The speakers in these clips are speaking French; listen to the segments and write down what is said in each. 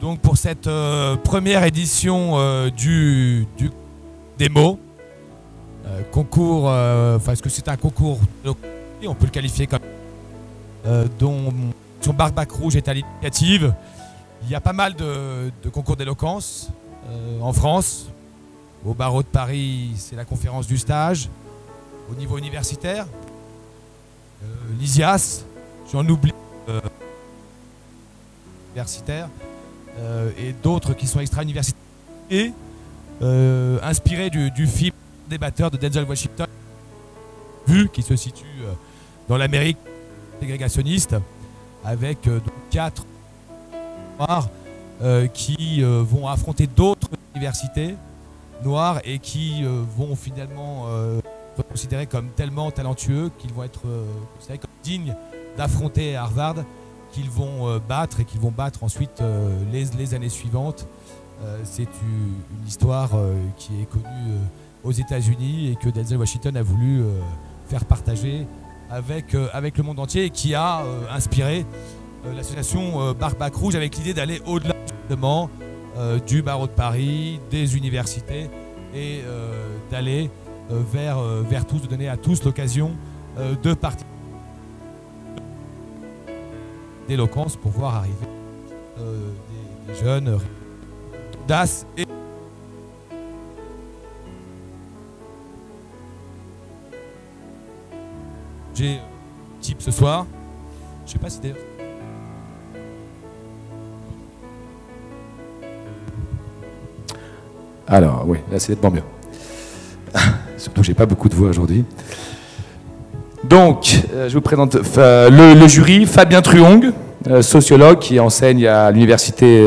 Donc pour cette première édition du démo, concours, est-ce que c'est un concours, on peut le qualifier comme dont son Barbac Rouge est à l'initiative. Il y a pas mal de concours d'éloquence en France. Au barreau de Paris, c'est la conférence du stage. Au niveau universitaire, l'ISIAS, j'en oublie, universitaire. Et d'autres qui sont extra-universitaires et inspirés du film Débatteur de Denzel Washington, qui se situe dans l'Amérique ségrégationniste, avec 4 noirs qui vont affronter d'autres universités noires et qui vont finalement être considérés comme tellement talentueux qu'ils vont être considérés comme dignes d'affronter Harvard, qu'ils vont battre et qu'ils vont battre ensuite les années suivantes. C'est une histoire qui est connue aux États-Unis et que Denzel Washington a voulu faire partager avec le monde entier et qui a inspiré l'association Barbac Rouge avec l'idée d'aller au-delà justement du barreau de Paris, des universités et d'aller vers tous, de donner à tous l'occasion de participer d'éloquence pour voir arriver des jeunes d'audace et j'ai type ce soir, je sais pas si d'ailleurs alors oui, là c'est nettement mieux. Surtout j'ai pas beaucoup de voix aujourd'hui. Donc, je vous présente le jury, Fabien Truong, sociologue qui enseigne à l'université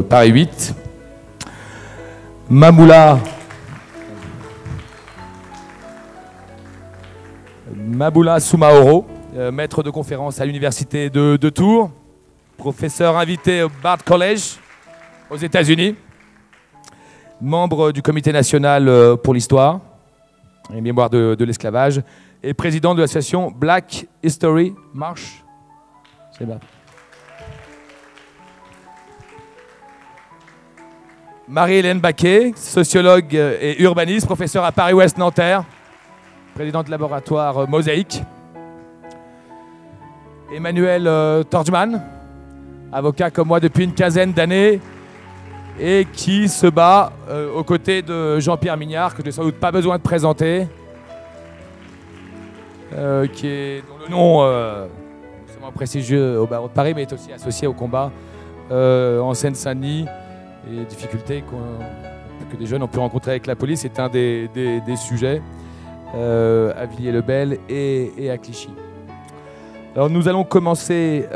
Paris 8. Maboula Soumaoro, maître de conférence à l'université de Tours, professeur invité au Bard College aux États-Unis, membre du comité national pour l'histoire et mémoire de l'esclavage, et président de l'association Black History March. C'est bien. Marie-Hélène Baquet, sociologue et urbaniste, professeure à Paris-Ouest Nanterre, présidente du laboratoire Mosaïque. Emmanuel Torgman, avocat comme moi depuis une quinzaine d'années et qui se bat aux côtés de Jean-Pierre Mignard, que je n'ai sans doute pas besoin de présenter. Dont le nom non seulement prestigieux au barreau de Paris, mais est aussi associé au combat en Seine-Saint-Denis et les difficultés que des jeunes ont pu rencontrer avec la police. C'est un des sujets à Villiers-le-Bel et à Clichy. Alors nous allons commencer,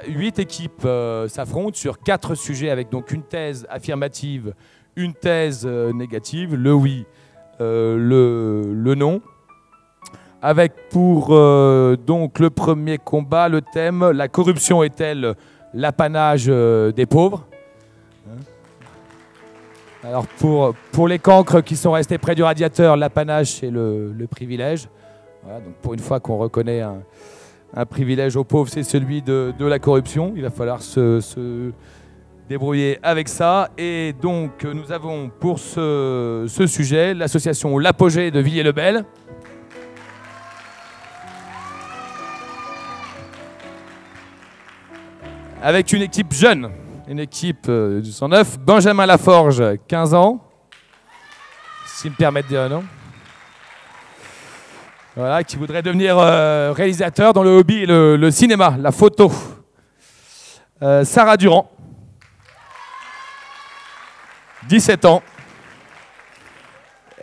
8 équipes s'affrontent sur 4 sujets avec donc une thèse affirmative, une thèse négative, le oui, le non. Avec pour donc le premier combat, le thème « La corruption est-elle l'apanage des pauvres ?» Alors pour les cancres qui sont restés près du radiateur, l'apanage c'est le privilège. Voilà, donc pour une fois qu'on reconnaît un privilège aux pauvres, c'est celui de la corruption. Il va falloir se débrouiller avec ça. Et donc nous avons pour ce sujet l'association L'Apogée de Villiers-le-Bel. Avec une équipe jeune, une équipe du 109, Benjamin Laforge, 15 ans, s'il me permet de dire un nom. Voilà, qui voudrait devenir réalisateur dans le hobby et le cinéma, la photo. Sarah Durand, 17 ans,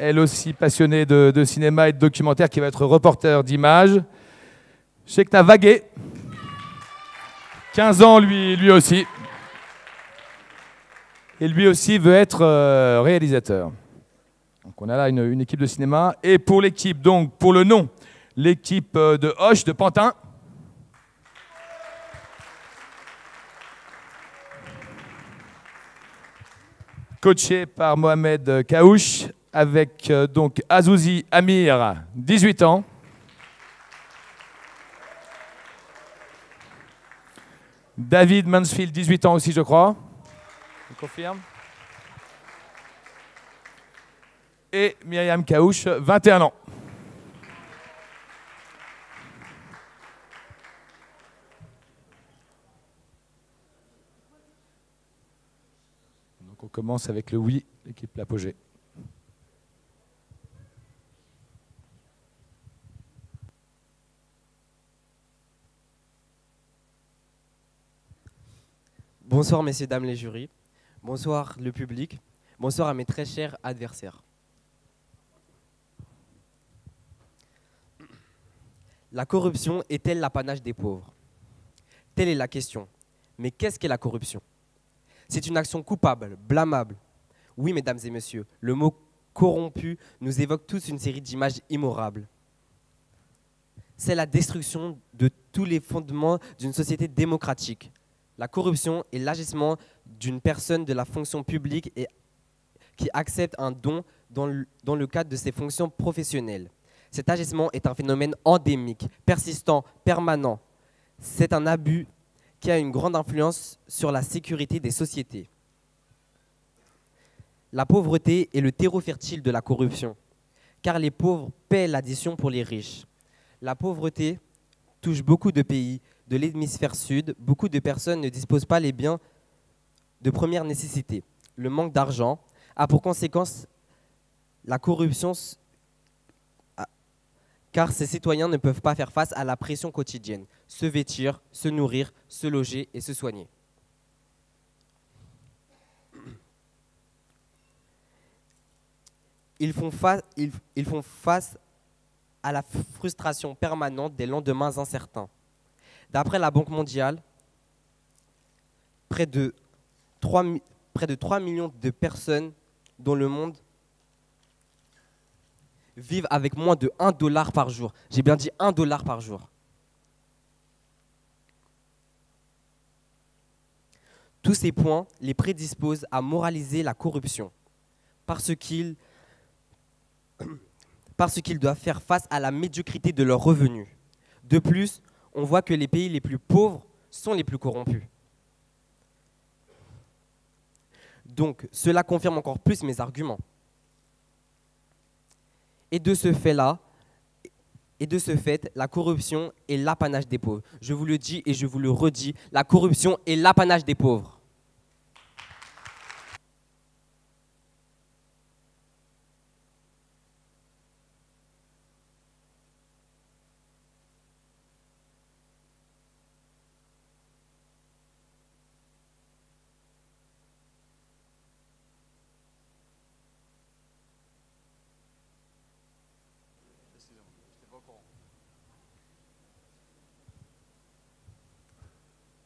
elle aussi passionnée de cinéma et de documentaire, qui va être reporter d'images. Chekna Vagué, 15 ans lui aussi. Et lui aussi veut être réalisateur. Donc on a là une équipe de cinéma. Et pour l'équipe, donc pour le nom, l'équipe de Hoche, de Pantin. Coaché par Mohamed Kaouch, avec donc Azouzi Amir, 18 ans. David Mansfield, 18 ans aussi, je crois. Je confirme. Et Myriam Kaouch, 21 ans. Donc on commence avec le oui, l'équipe L'Apogée. Bonsoir messieurs, dames les jurys, bonsoir le public, bonsoir à mes très chers adversaires. La corruption est-elle l'apanage des pauvres? Telle est la question. Mais qu'est-ce qu'est la corruption? C'est une action coupable, blâmable. Oui mesdames et messieurs, le mot corrompu nous évoque tous une série d'images immorables. C'est la destruction de tous les fondements d'une société démocratique. La corruption est l'agissement d'une personne de la fonction publique et qui accepte un don dans le cadre de ses fonctions professionnelles. Cet agissement est un phénomène endémique, persistant, permanent. C'est un abus qui a une grande influence sur la sécurité des sociétés. La pauvreté est le terreau fertile de la corruption, car les pauvres paient l'addition pour les riches. La pauvreté touche beaucoup de pays de l'hémisphère sud. Beaucoup de personnes ne disposent pas les biens de première nécessité. Le manque d'argent a pour conséquence la corruption, car ces citoyens ne peuvent pas faire face à la pression quotidienne, se vêtir, se nourrir, se loger et se soigner. Ils font face à la frustration permanente des lendemains incertains. D'après la Banque mondiale, près de 3 millions de personnes dans le monde vivent avec moins de 1 dollar par jour. J'ai bien dit 1 dollar par jour. Tous ces points les prédisposent à moraliser la corruption parce qu'ils doivent faire face à la médiocrité de leurs revenus. De plus, on voit que les pays les plus pauvres sont les plus corrompus. Donc, cela confirme encore plus mes arguments. Et de ce fait, la corruption est l'apanage des pauvres. Je vous le dis et je vous le redis, la corruption est l'apanage des pauvres.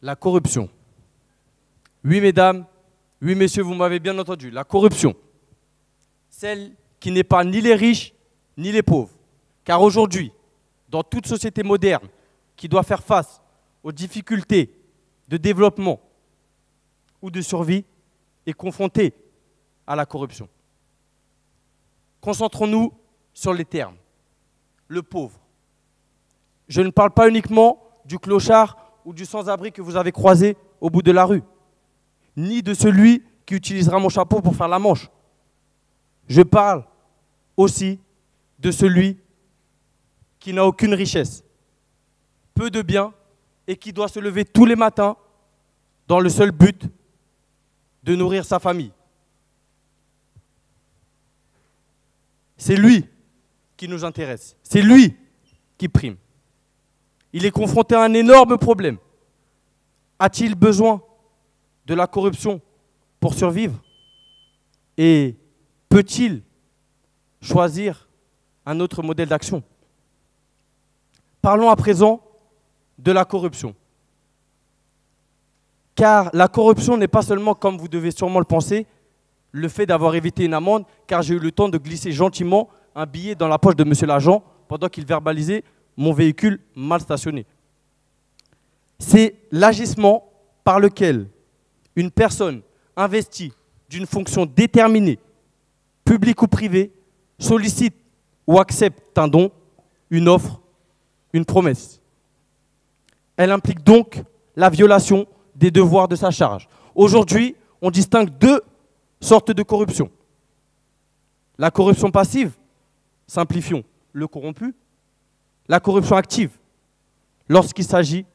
La corruption. Oui, mesdames, oui, messieurs, vous m'avez bien entendu. La corruption, celle qui n'est pas ni les riches, ni les pauvres. Car aujourd'hui, dans toute société moderne qui doit faire face aux difficultés de développement ou de survie, est confrontée à la corruption. Concentrons-nous sur les termes. Le pauvre. Je ne parle pas uniquement du clochard ou du sans-abri que vous avez croisé au bout de la rue, ni de celui qui utilisera mon chapeau pour faire la manche. Je parle aussi de celui qui n'a aucune richesse, peu de biens et qui doit se lever tous les matins dans le seul but de nourrir sa famille. C'est lui qui nous intéresse, c'est lui qui prime. Il est confronté à un énorme problème. A-t-il besoin de la corruption pour survivre? Et peut-il choisir un autre modèle d'action. Parlons à présent de la corruption. Car la corruption n'est pas seulement, comme vous devez sûrement le penser, le fait d'avoir évité une amende, car j'ai eu le temps de glisser gentiment un billet dans la poche de monsieur l'agent pendant qu'il verbalisait mon véhicule mal stationné. C'est l'agissement par lequel une personne investie d'une fonction déterminée, publique ou privée, sollicite ou accepte un don, une offre, une promesse. Elle implique donc la violation des devoirs de sa charge. Aujourd'hui, on distingue deux sortes de corruption. La corruption passive, simplifions, le corrompu. La corruption active, lorsqu'il s'agit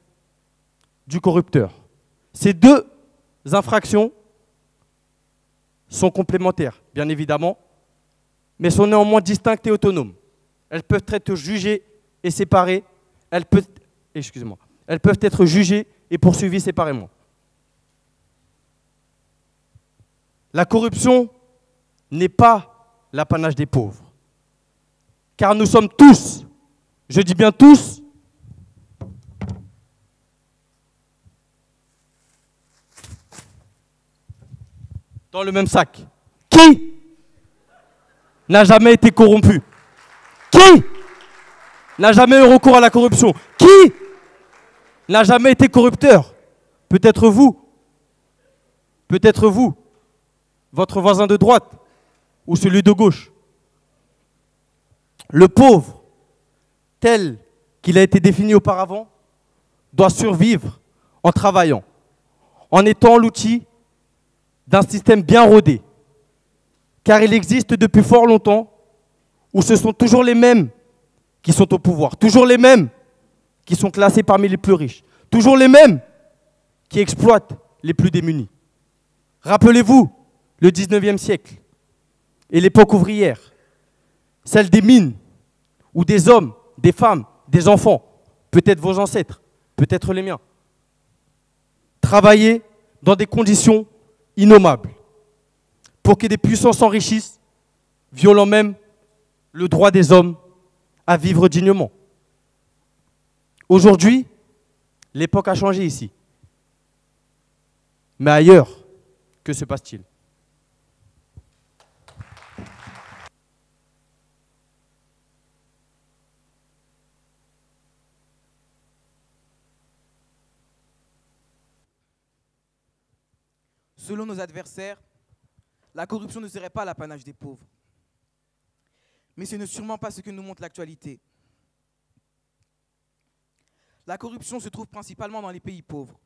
du corrupteur. Ces deux infractions sont complémentaires, bien évidemment, mais sont néanmoins distinctes et autonomes. Elles peuvent être jugées et séparées. Elles peuvent être jugées et poursuivies séparément. La corruption n'est pas l'apanage des pauvres, car nous sommes tous, je dis bien tous, dans le même sac. Qui n'a jamais été corrompu? Qui n'a jamais eu recours à la corruption? Qui n'a jamais été corrupteur? Peut-être vous. Peut-être vous. Votre voisin de droite ou celui de gauche. Le pauvre, tel qu'il a été défini auparavant, doit survivre en travaillant, en étant l'outil d'un système bien rodé. Car il existe depuis fort longtemps où ce sont toujours les mêmes qui sont au pouvoir, toujours les mêmes qui sont classés parmi les plus riches, toujours les mêmes qui exploitent les plus démunis. Rappelez-vous le 19e siècle et l'époque ouvrière, celle des mines, où des hommes, des femmes, des enfants, peut-être vos ancêtres, peut-être les miens, travaillaient dans des conditions innommables pour que des puissants s'enrichissent, violant même le droit des hommes à vivre dignement. Aujourd'hui, l'époque a changé ici. Mais ailleurs, que se passe-t-il? Selon nos adversaires, la corruption ne serait pas l'apanage des pauvres. Mais ce n'est sûrement pas ce que nous montre l'actualité. La corruption se trouve principalement dans les pays pauvres.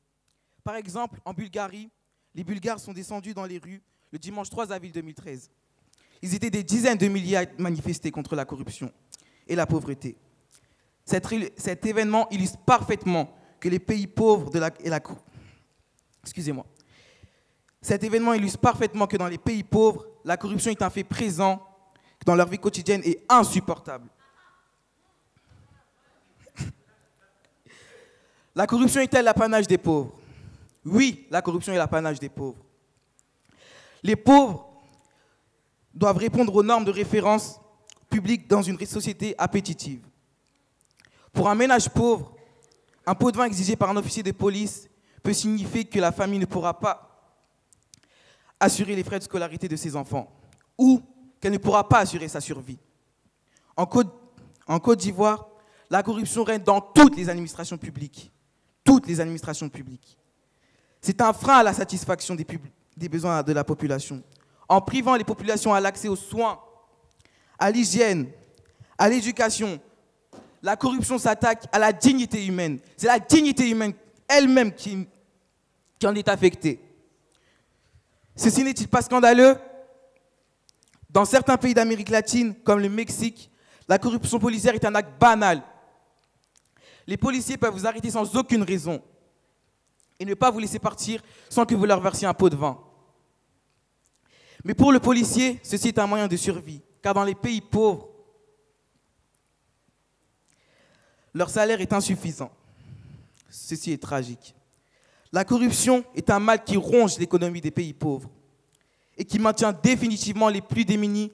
Par exemple, en Bulgarie, les Bulgares sont descendus dans les rues le dimanche 3 avril 2013. Ils étaient des dizaines de milliers à manifester contre la corruption et la pauvreté. Cet événement illustre parfaitement que les pays pauvres Cet événement illustre parfaitement que dans les pays pauvres, la corruption est un fait présent dans leur vie quotidienne et insupportable. La corruption est-elle l'apanage des pauvres? Oui, la corruption est l'apanage des pauvres. Les pauvres doivent répondre aux normes de référence publiques dans une société appétitive. Pour un ménage pauvre, un pot de vin exigé par un officier de police peut signifier que la famille ne pourra pas assurer les frais de scolarité de ses enfants ou qu'elle ne pourra pas assurer sa survie. En Côte d'Ivoire, la corruption règne dans toutes les administrations publiques. Toutes les administrations publiques. C'est un frein à la satisfaction des besoins de la population. En privant les populations à l'accès aux soins, à l'hygiène, à l'éducation, la corruption s'attaque à la dignité humaine. C'est la dignité humaine elle-même qui en est affectée. Ceci n'est-il pas scandaleux? Dans certains pays d'Amérique latine, comme le Mexique, la corruption policière est un acte banal. Les policiers peuvent vous arrêter sans aucune raison et ne pas vous laisser partir sans que vous leur versiez un pot de vin. Mais pour le policier, ceci est un moyen de survie, car dans les pays pauvres, leur salaire est insuffisant. Ceci est tragique. La corruption est un mal qui ronge l'économie des pays pauvres et qui maintient définitivement les plus démunis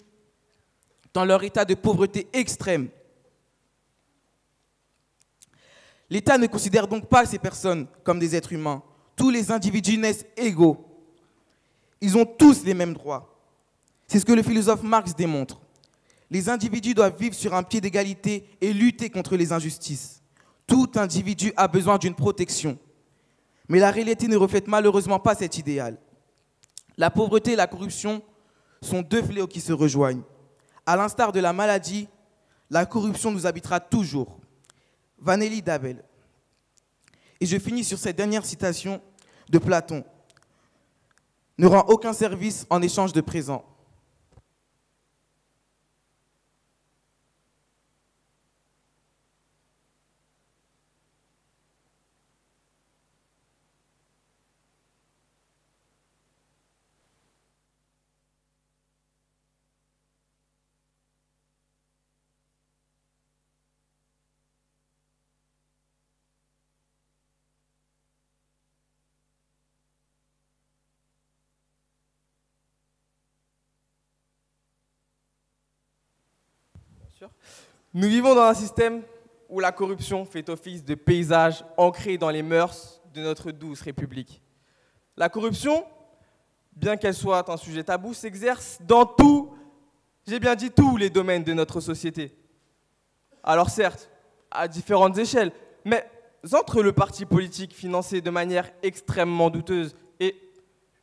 dans leur état de pauvreté extrême. L'État ne considère donc pas ces personnes comme des êtres humains. Tous les individus naissent égaux. Ils ont tous les mêmes droits. C'est ce que le philosophe Marx démontre. Les individus doivent vivre sur un pied d'égalité et lutter contre les injustices. Tout individu a besoin d'une protection. Mais la réalité ne reflète malheureusement pas cet idéal. La pauvreté et la corruption sont deux fléaux qui se rejoignent. À l'instar de la maladie, la corruption nous habitera toujours. Vanelli d'Abel. Et je finis sur cette dernière citation de Platon. Ne rend aucun service en échange de présent. Nous vivons dans un système où la corruption fait office de paysage ancré dans les mœurs de notre douce République. La corruption, bien qu'elle soit un sujet tabou, s'exerce dans tout, j'ai bien dit tous les domaines de notre société. Alors certes, à différentes échelles, mais entre le parti politique financé de manière extrêmement douteuse et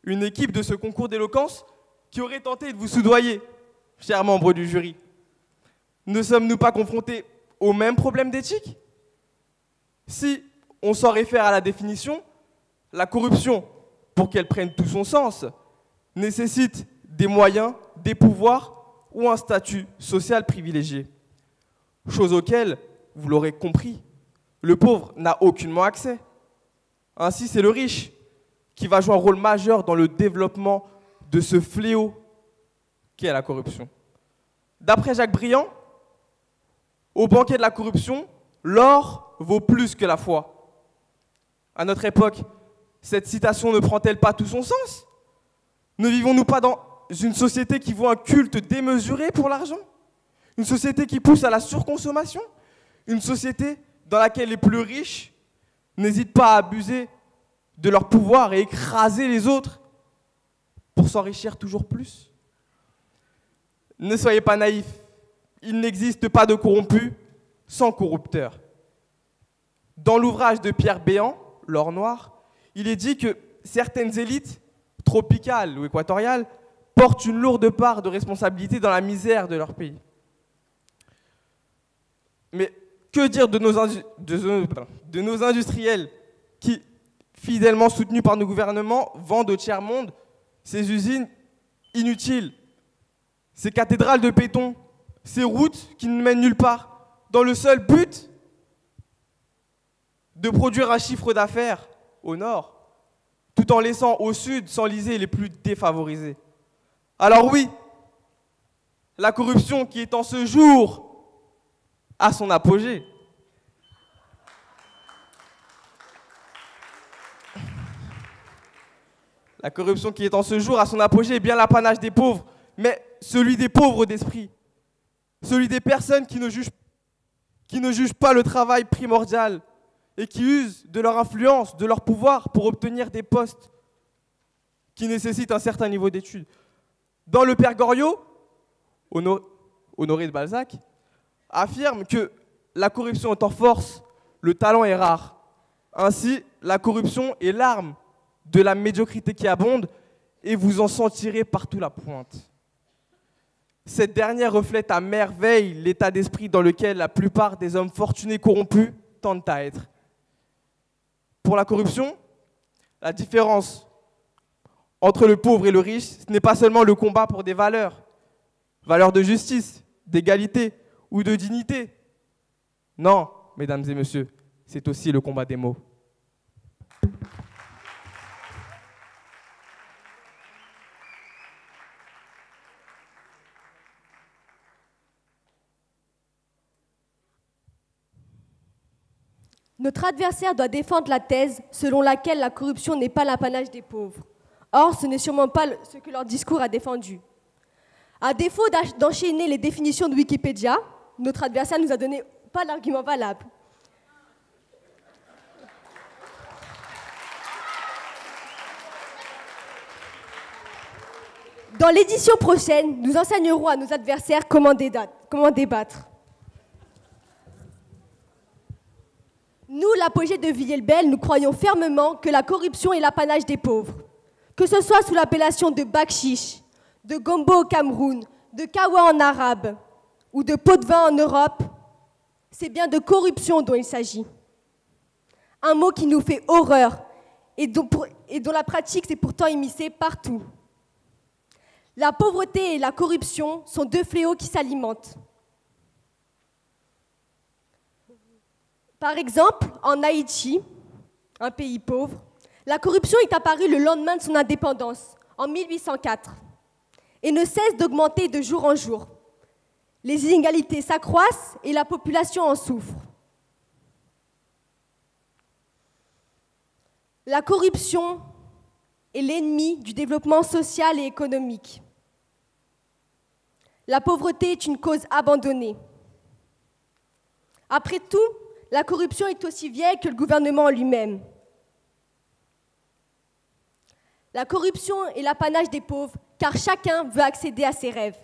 une équipe de ce concours d'éloquence qui aurait tenté de vous soudoyer, chers membres du jury, ne sommes-nous pas confrontés au même problème d'éthique? Si on s'en réfère à la définition, la corruption, pour qu'elle prenne tout son sens, nécessite des moyens, des pouvoirs ou un statut social privilégié. Chose auquel, vous l'aurez compris, le pauvre n'a aucunement accès. Ainsi, c'est le riche qui va jouer un rôle majeur dans le développement de ce fléau qu'est la corruption. D'après Jacques Briand, au banquet de la corruption, l'or vaut plus que la foi. À notre époque, cette citation ne prend-elle pas tout son sens? Ne vivons-nous pas dans une société qui voit un culte démesuré pour l'argent? Une société qui pousse à la surconsommation? Une société dans laquelle les plus riches n'hésitent pas à abuser de leur pouvoir et écraser les autres pour s'enrichir toujours plus? Ne soyez pas naïfs. Il n'existe pas de corrompu sans corrupteur. Dans l'ouvrage de Pierre Béant, L'or noir, il est dit que certaines élites, tropicales ou équatoriales, portent une lourde part de responsabilité dans la misère de leur pays. Mais que dire de nos industriels qui, fidèlement soutenus par nos gouvernements, vendent au tiers-monde ces usines inutiles, ces cathédrales de béton, ces routes qui ne mènent nulle part, dans le seul but de produire un chiffre d'affaires au nord, tout en laissant au sud s'enliser les plus défavorisés. Alors oui, la corruption qui est en ce jour à son apogée. La corruption qui est en ce jour à son apogée est bien l'apanage des pauvres, mais celui des pauvres d'esprit. Celui des personnes qui ne jugent pas le travail primordial et qui usent de leur influence, de leur pouvoir pour obtenir des postes qui nécessitent un certain niveau d'études. Dans le Père Goriot, Honoré de Balzac, affirme que la corruption est en force, le talent est rare. Ainsi, la corruption est l'arme de la médiocrité qui abonde et vous en sentirez partout la pointe. Cette dernière reflète à merveille l'état d'esprit dans lequel la plupart des hommes fortunés corrompus tendent à être. Pour la corruption, la différence entre le pauvre et le riche, ce n'est pas seulement le combat pour des valeurs de justice, d'égalité ou de dignité. Non, mesdames et messieurs, c'est aussi le combat des mots. Notre adversaire doit défendre la thèse selon laquelle la corruption n'est pas l'apanage des pauvres. Or, ce n'est sûrement pas ce que leur discours a défendu. À défaut d'enchaîner les définitions de Wikipédia, notre adversaire ne nous a donné pas d'argument valable. Dans l'édition prochaine, nous enseignerons à nos adversaires comment débattre. Nous, l'apogée de Villiers-le-Bel, nous croyons fermement que la corruption est l'apanage des pauvres. Que ce soit sous l'appellation de bakshish, de gombo au Cameroun, de kawa en arabe ou de pot de vin en Europe, c'est bien de corruption dont il s'agit. Un mot qui nous fait horreur et dont la pratique s'est pourtant immiscée partout. La pauvreté et la corruption sont deux fléaux qui s'alimentent. Par exemple, en Haïti, un pays pauvre, la corruption est apparue le lendemain de son indépendance, en 1804, et ne cesse d'augmenter de jour en jour. Les inégalités s'accroissent et la population en souffre. La corruption est l'ennemi du développement social et économique. La pauvreté est une cause abandonnée. Après tout, la corruption est aussi vieille que le gouvernement lui-même. La corruption est l'apanage des pauvres, car chacun veut accéder à ses rêves.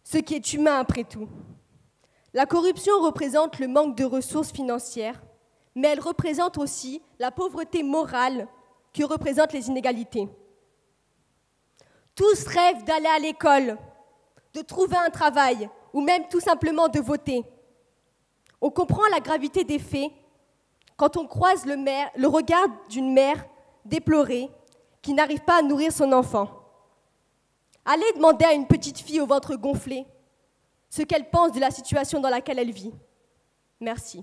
Ce qui est humain après tout. La corruption représente le manque de ressources financières, mais elle représente aussi la pauvreté morale que représentent les inégalités. Tous rêvent d'aller à l'école, de trouver un travail, ou même tout simplement de voter. On comprend la gravité des faits quand on croise le regard d'une mère déplorée qui n'arrive pas à nourrir son enfant. Allez demander à une petite fille au ventre gonflé ce qu'elle pense de la situation dans laquelle elle vit. Merci.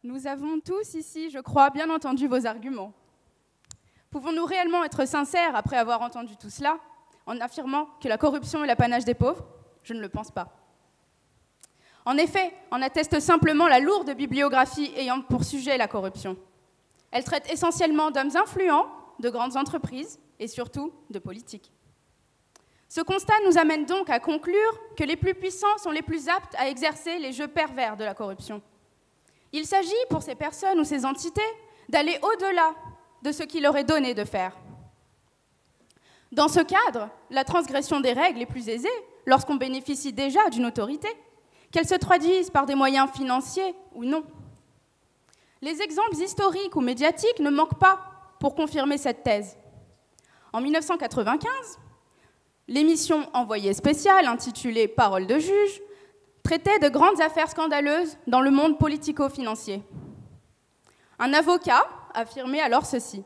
Nous avons tous ici, je crois, bien entendu vos arguments. Pouvons-nous réellement être sincères après avoir entendu tout cela, en affirmant que la corruption est l'apanage des pauvres? Je ne le pense pas. En effet, on atteste simplement la lourde bibliographie ayant pour sujet la corruption. Elle traite essentiellement d'hommes influents, de grandes entreprises et surtout de politiques. Ce constat nous amène donc à conclure que les plus puissants sont les plus aptes à exercer les jeux pervers de la corruption. Il s'agit pour ces personnes ou ces entités d'aller au-delà de ce qu'il leur est donné de faire. Dans ce cadre, la transgression des règles est plus aisée lorsqu'on bénéficie déjà d'une autorité, qu'elle se traduise par des moyens financiers ou non. Les exemples historiques ou médiatiques ne manquent pas pour confirmer cette thèse. En 1995, l'émission Envoyé spécial, intitulée « Parole de juge », traitait de grandes affaires scandaleuses dans le monde politico-financier. Un avocat affirmait alors ceci: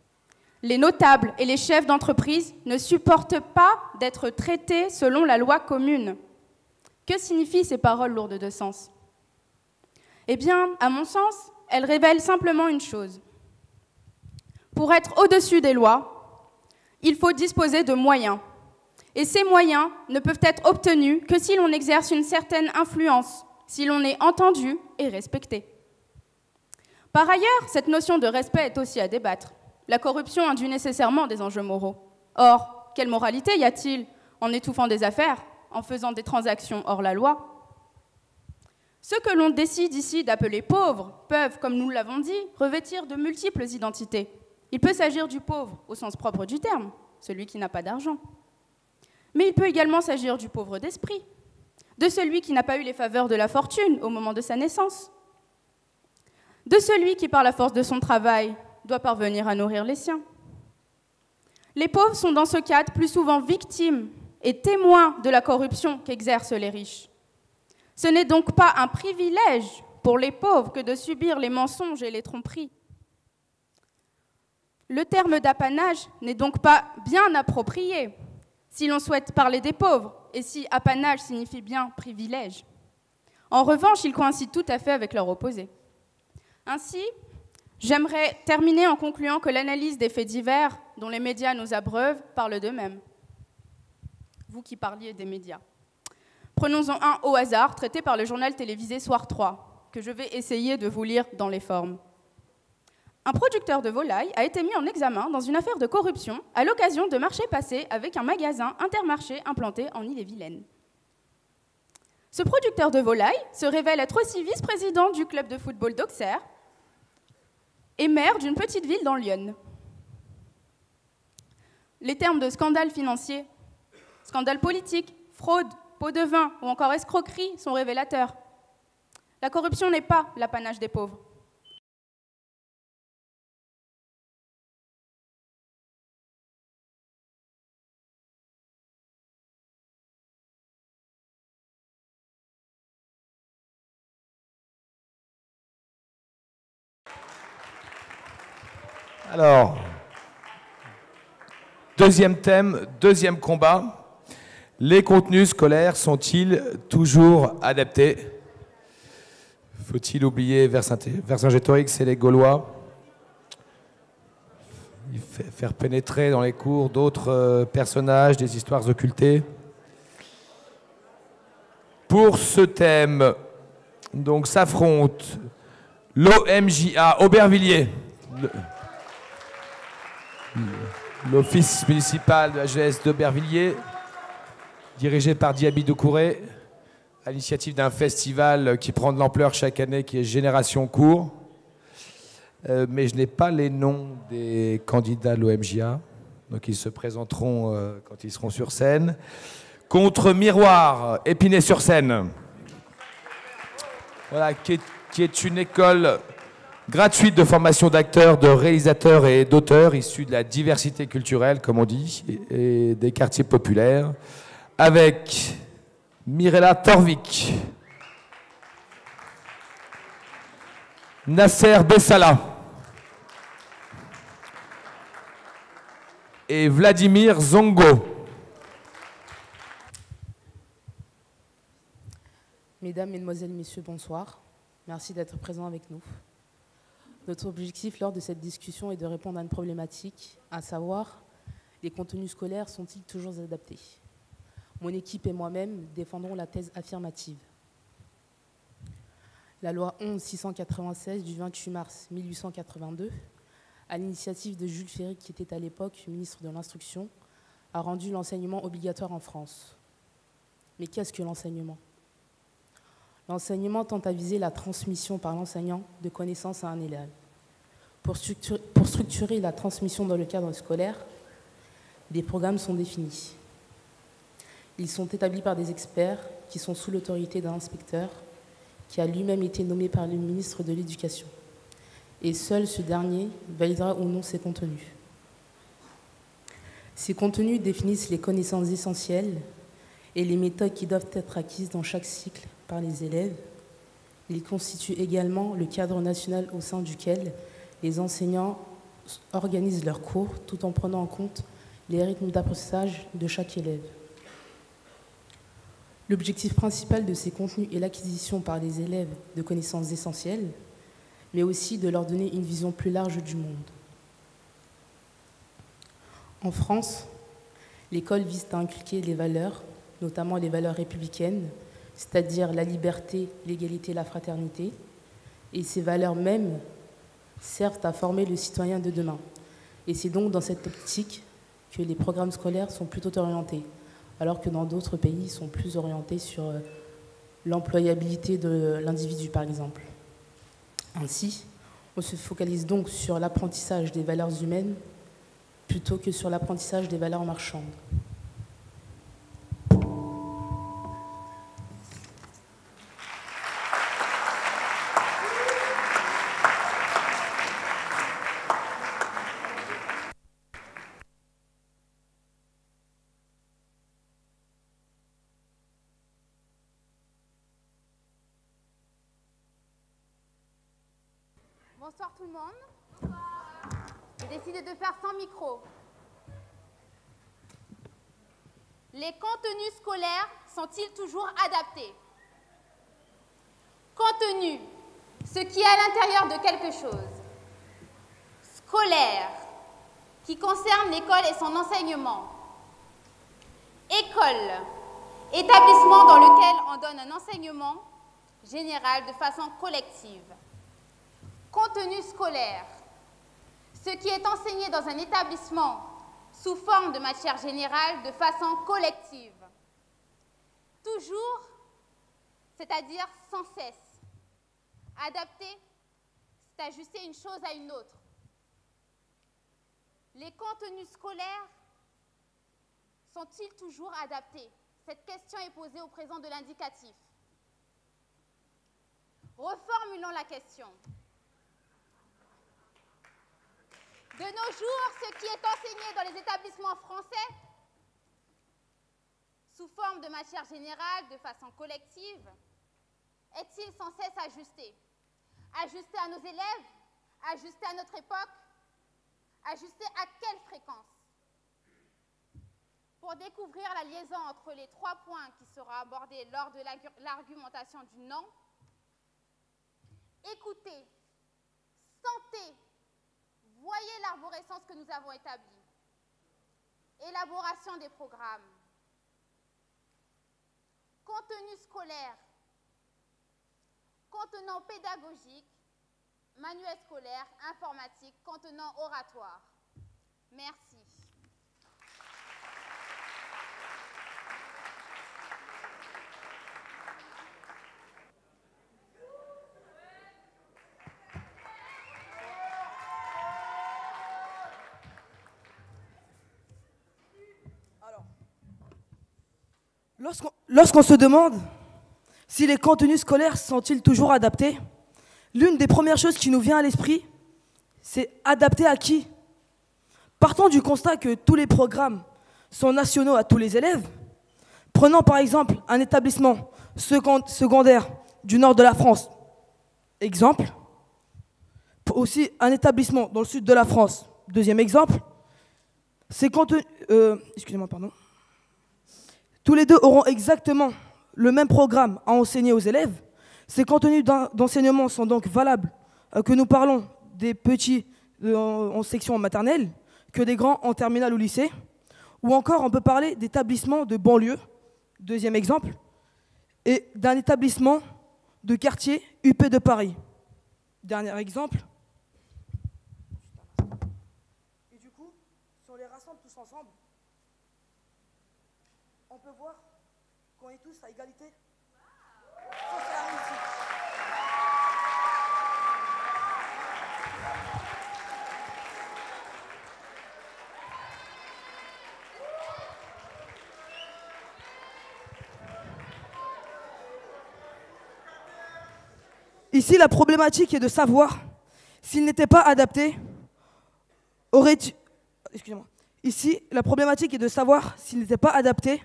« Les notables et les chefs d'entreprise ne supportent pas d'être traités selon la loi commune. » Que signifient ces paroles lourdes de sens? Eh bien, à mon sens, elles révèlent simplement une chose. Pour être au-dessus des lois, il faut disposer de moyens. Et ces moyens ne peuvent être obtenus que si l'on exerce une certaine influence, si l'on est entendu et respecté. Par ailleurs, cette notion de respect est aussi à débattre. La corruption induit nécessairement des enjeux moraux. Or, quelle moralité y a-t-il en étouffant des affaires, en faisant des transactions hors la loi? Ceux que l'on décide ici d'appeler pauvres peuvent, comme nous l'avons dit, revêtir de multiples identités. Il peut s'agir du pauvre au sens propre du terme, celui qui n'a pas d'argent. Mais il peut également s'agir du pauvre d'esprit, de celui qui n'a pas eu les faveurs de la fortune au moment de sa naissance, de celui qui, par la force de son travail, doit parvenir à nourrir les siens. Les pauvres sont dans ce cadre plus souvent victimes et témoins de la corruption qu'exercent les riches. Ce n'est donc pas un privilège pour les pauvres que de subir les mensonges et les tromperies. Le terme d'apanage n'est donc pas bien approprié. si l'on souhaite parler des pauvres, et si apanage signifie bien privilège. En revanche, ils coïncident tout à fait avec leur opposé. Ainsi, j'aimerais terminer en concluant que l'analyse des faits divers dont les médias nous abreuvent parle d'eux-mêmes. Vous qui parliez des médias. Prenons-en un au hasard, traité par le journal télévisé Soir 3, que je vais essayer de vous lire dans les formes. Un producteur de volailles a été mis en examen dans une affaire de corruption à l'occasion de marchés passés avec un magasin Intermarché implanté en Ille-et-Vilaine. Ce producteur de volailles se révèle être aussi vice-président du club de football d'Auxerre et maire d'une petite ville dans l'Yonne. Les termes de scandale financier, scandale politique, fraude, pot de vin ou encore escroquerie sont révélateurs. La corruption n'est pas l'apanage des pauvres. Alors, deuxième thème, deuxième combat. Les contenus scolaires sont-ils toujours adaptés? Faut-il oublier Vercingétorix et les Gaulois? Faire pénétrer dans les cours d'autres personnages, des histoires occultées? Pour ce thème, donc s'affrontent l'OMJA Aubervilliers, l'Office municipal de la jeunesse d'Aubervilliers, dirigé par Diaby Doucouré, à l'initiative d'un festival qui prend de l'ampleur chaque année, qui est Génération Court. Mais je n'ai pas les noms des candidats de l'OMJA, donc ils se présenteront quand ils seront sur scène. Contre Miroir, Épinay-sur-Seine, voilà, qui est une école gratuite de formation d'acteurs, de réalisateurs et d'auteurs issus de la diversité culturelle, comme on dit, et des quartiers populaires, avec Mirella Torvik, Nasser Bessala et Vladimir Zongo. Mesdames, Mesdemoiselles, Messieurs, bonsoir. Merci d'être présents avec nous. Notre objectif lors de cette discussion est de répondre à une problématique, à savoir, les contenus scolaires sont-ils toujours adaptés? Mon équipe et moi-même défendrons la thèse affirmative. La loi 11-696 du 28 mars 1882, à l'initiative de Jules Ferry, qui était à l'époque ministre de l'Instruction, a rendu l'enseignement obligatoire en France. Mais qu'est-ce que l'enseignement? L'enseignement tend à viser la transmission par l'enseignant de connaissances à un élève. Pour structurer la transmission dans le cadre scolaire, des programmes sont définis. Ils sont établis par des experts qui sont sous l'autorité d'un inspecteur qui a lui-même été nommé par le ministre de l'Éducation. Et seul ce dernier validera ou non ces contenus. Ces contenus définissent les connaissances essentielles et les méthodes qui doivent être acquises dans chaque cycle par les élèves. Ils constituent également le cadre national au sein duquel les enseignants organisent leurs cours tout en prenant en compte les rythmes d'apprentissage de chaque élève. L'objectif principal de ces contenus est l'acquisition par les élèves de connaissances essentielles, mais aussi de leur donner une vision plus large du monde. En France, l'école vise à inculquer les valeurs, notamment les valeurs républicaines, c'est-à-dire la liberté, l'égalité, la fraternité, et ces valeurs mêmes servent à former le citoyen de demain. Et c'est donc dans cette optique que les programmes scolaires sont plutôt orientés, alors que dans d'autres pays, ils sont plus orientés sur l'employabilité de l'individu, par exemple. Ainsi, on se focalise donc sur l'apprentissage des valeurs humaines plutôt que sur l'apprentissage des valeurs marchandes. Bonsoir tout le monde. Bonsoir. J'ai décidé de faire sans micro. Les contenus scolaires sont-ils toujours adaptés? Contenu, ce qui est à l'intérieur de quelque chose. Scolaire, qui concerne l'école et son enseignement. École, établissement dans lequel on donne un enseignement général de façon collective. Contenu scolaire, ce qui est enseigné dans un établissement sous forme de matière générale de façon collective. Toujours, c'est-à-dire sans cesse. Adapter, c'est ajuster une chose à une autre. Les contenus scolaires sont-ils toujours adaptés? Cette question est posée au présent de l'indicatif. Reformulons la question. De nos jours, ce qui est enseigné dans les établissements français, sous forme de matière générale, de façon collective, est-il sans cesse ajusté? Ajusté à nos élèves? Ajusté à notre époque? Ajusté à quelle fréquence? Pour découvrir la liaison entre les 3 points qui seront abordés lors de l'argumentation du non, écoutez, sentez, voyez l'arborescence que nous avons établie. Élaboration des programmes. Contenu scolaire. Contenant pédagogique, manuel scolaire, informatique, contenant oratoire. Merci. Lorsqu'on se demande si les contenus scolaires sont-ils toujours adaptés, l'une des premières choses qui nous vient à l'esprit, c'est adapté à qui? Partons du constat que tous les programmes sont nationaux à tous les élèves. Prenons par exemple un établissement secondaire du nord de la France. Exemple. Aussi un établissement dans le sud de la France. Deuxième exemple. Ces contenus... excusez-moi, pardon. Tous les deux auront exactement le même programme à enseigner aux élèves. Ces contenus d'enseignement sont donc valables, que nous parlons des petits en section maternelle, que des grands en terminale ou lycée, ou encore on peut parler d'établissements de banlieue, deuxième exemple, et d'un établissement de quartier UP de Paris. Dernier exemple. Et du coup, si on les rassemble tous ensemble, on peut voir qu'on est tous à égalité. Ça, c'est la réussite. Ici, la problématique est de savoir s'il n'était pas adapté, excusez-moi. Ici, la problématique est de savoir s'il n'était pas adapté,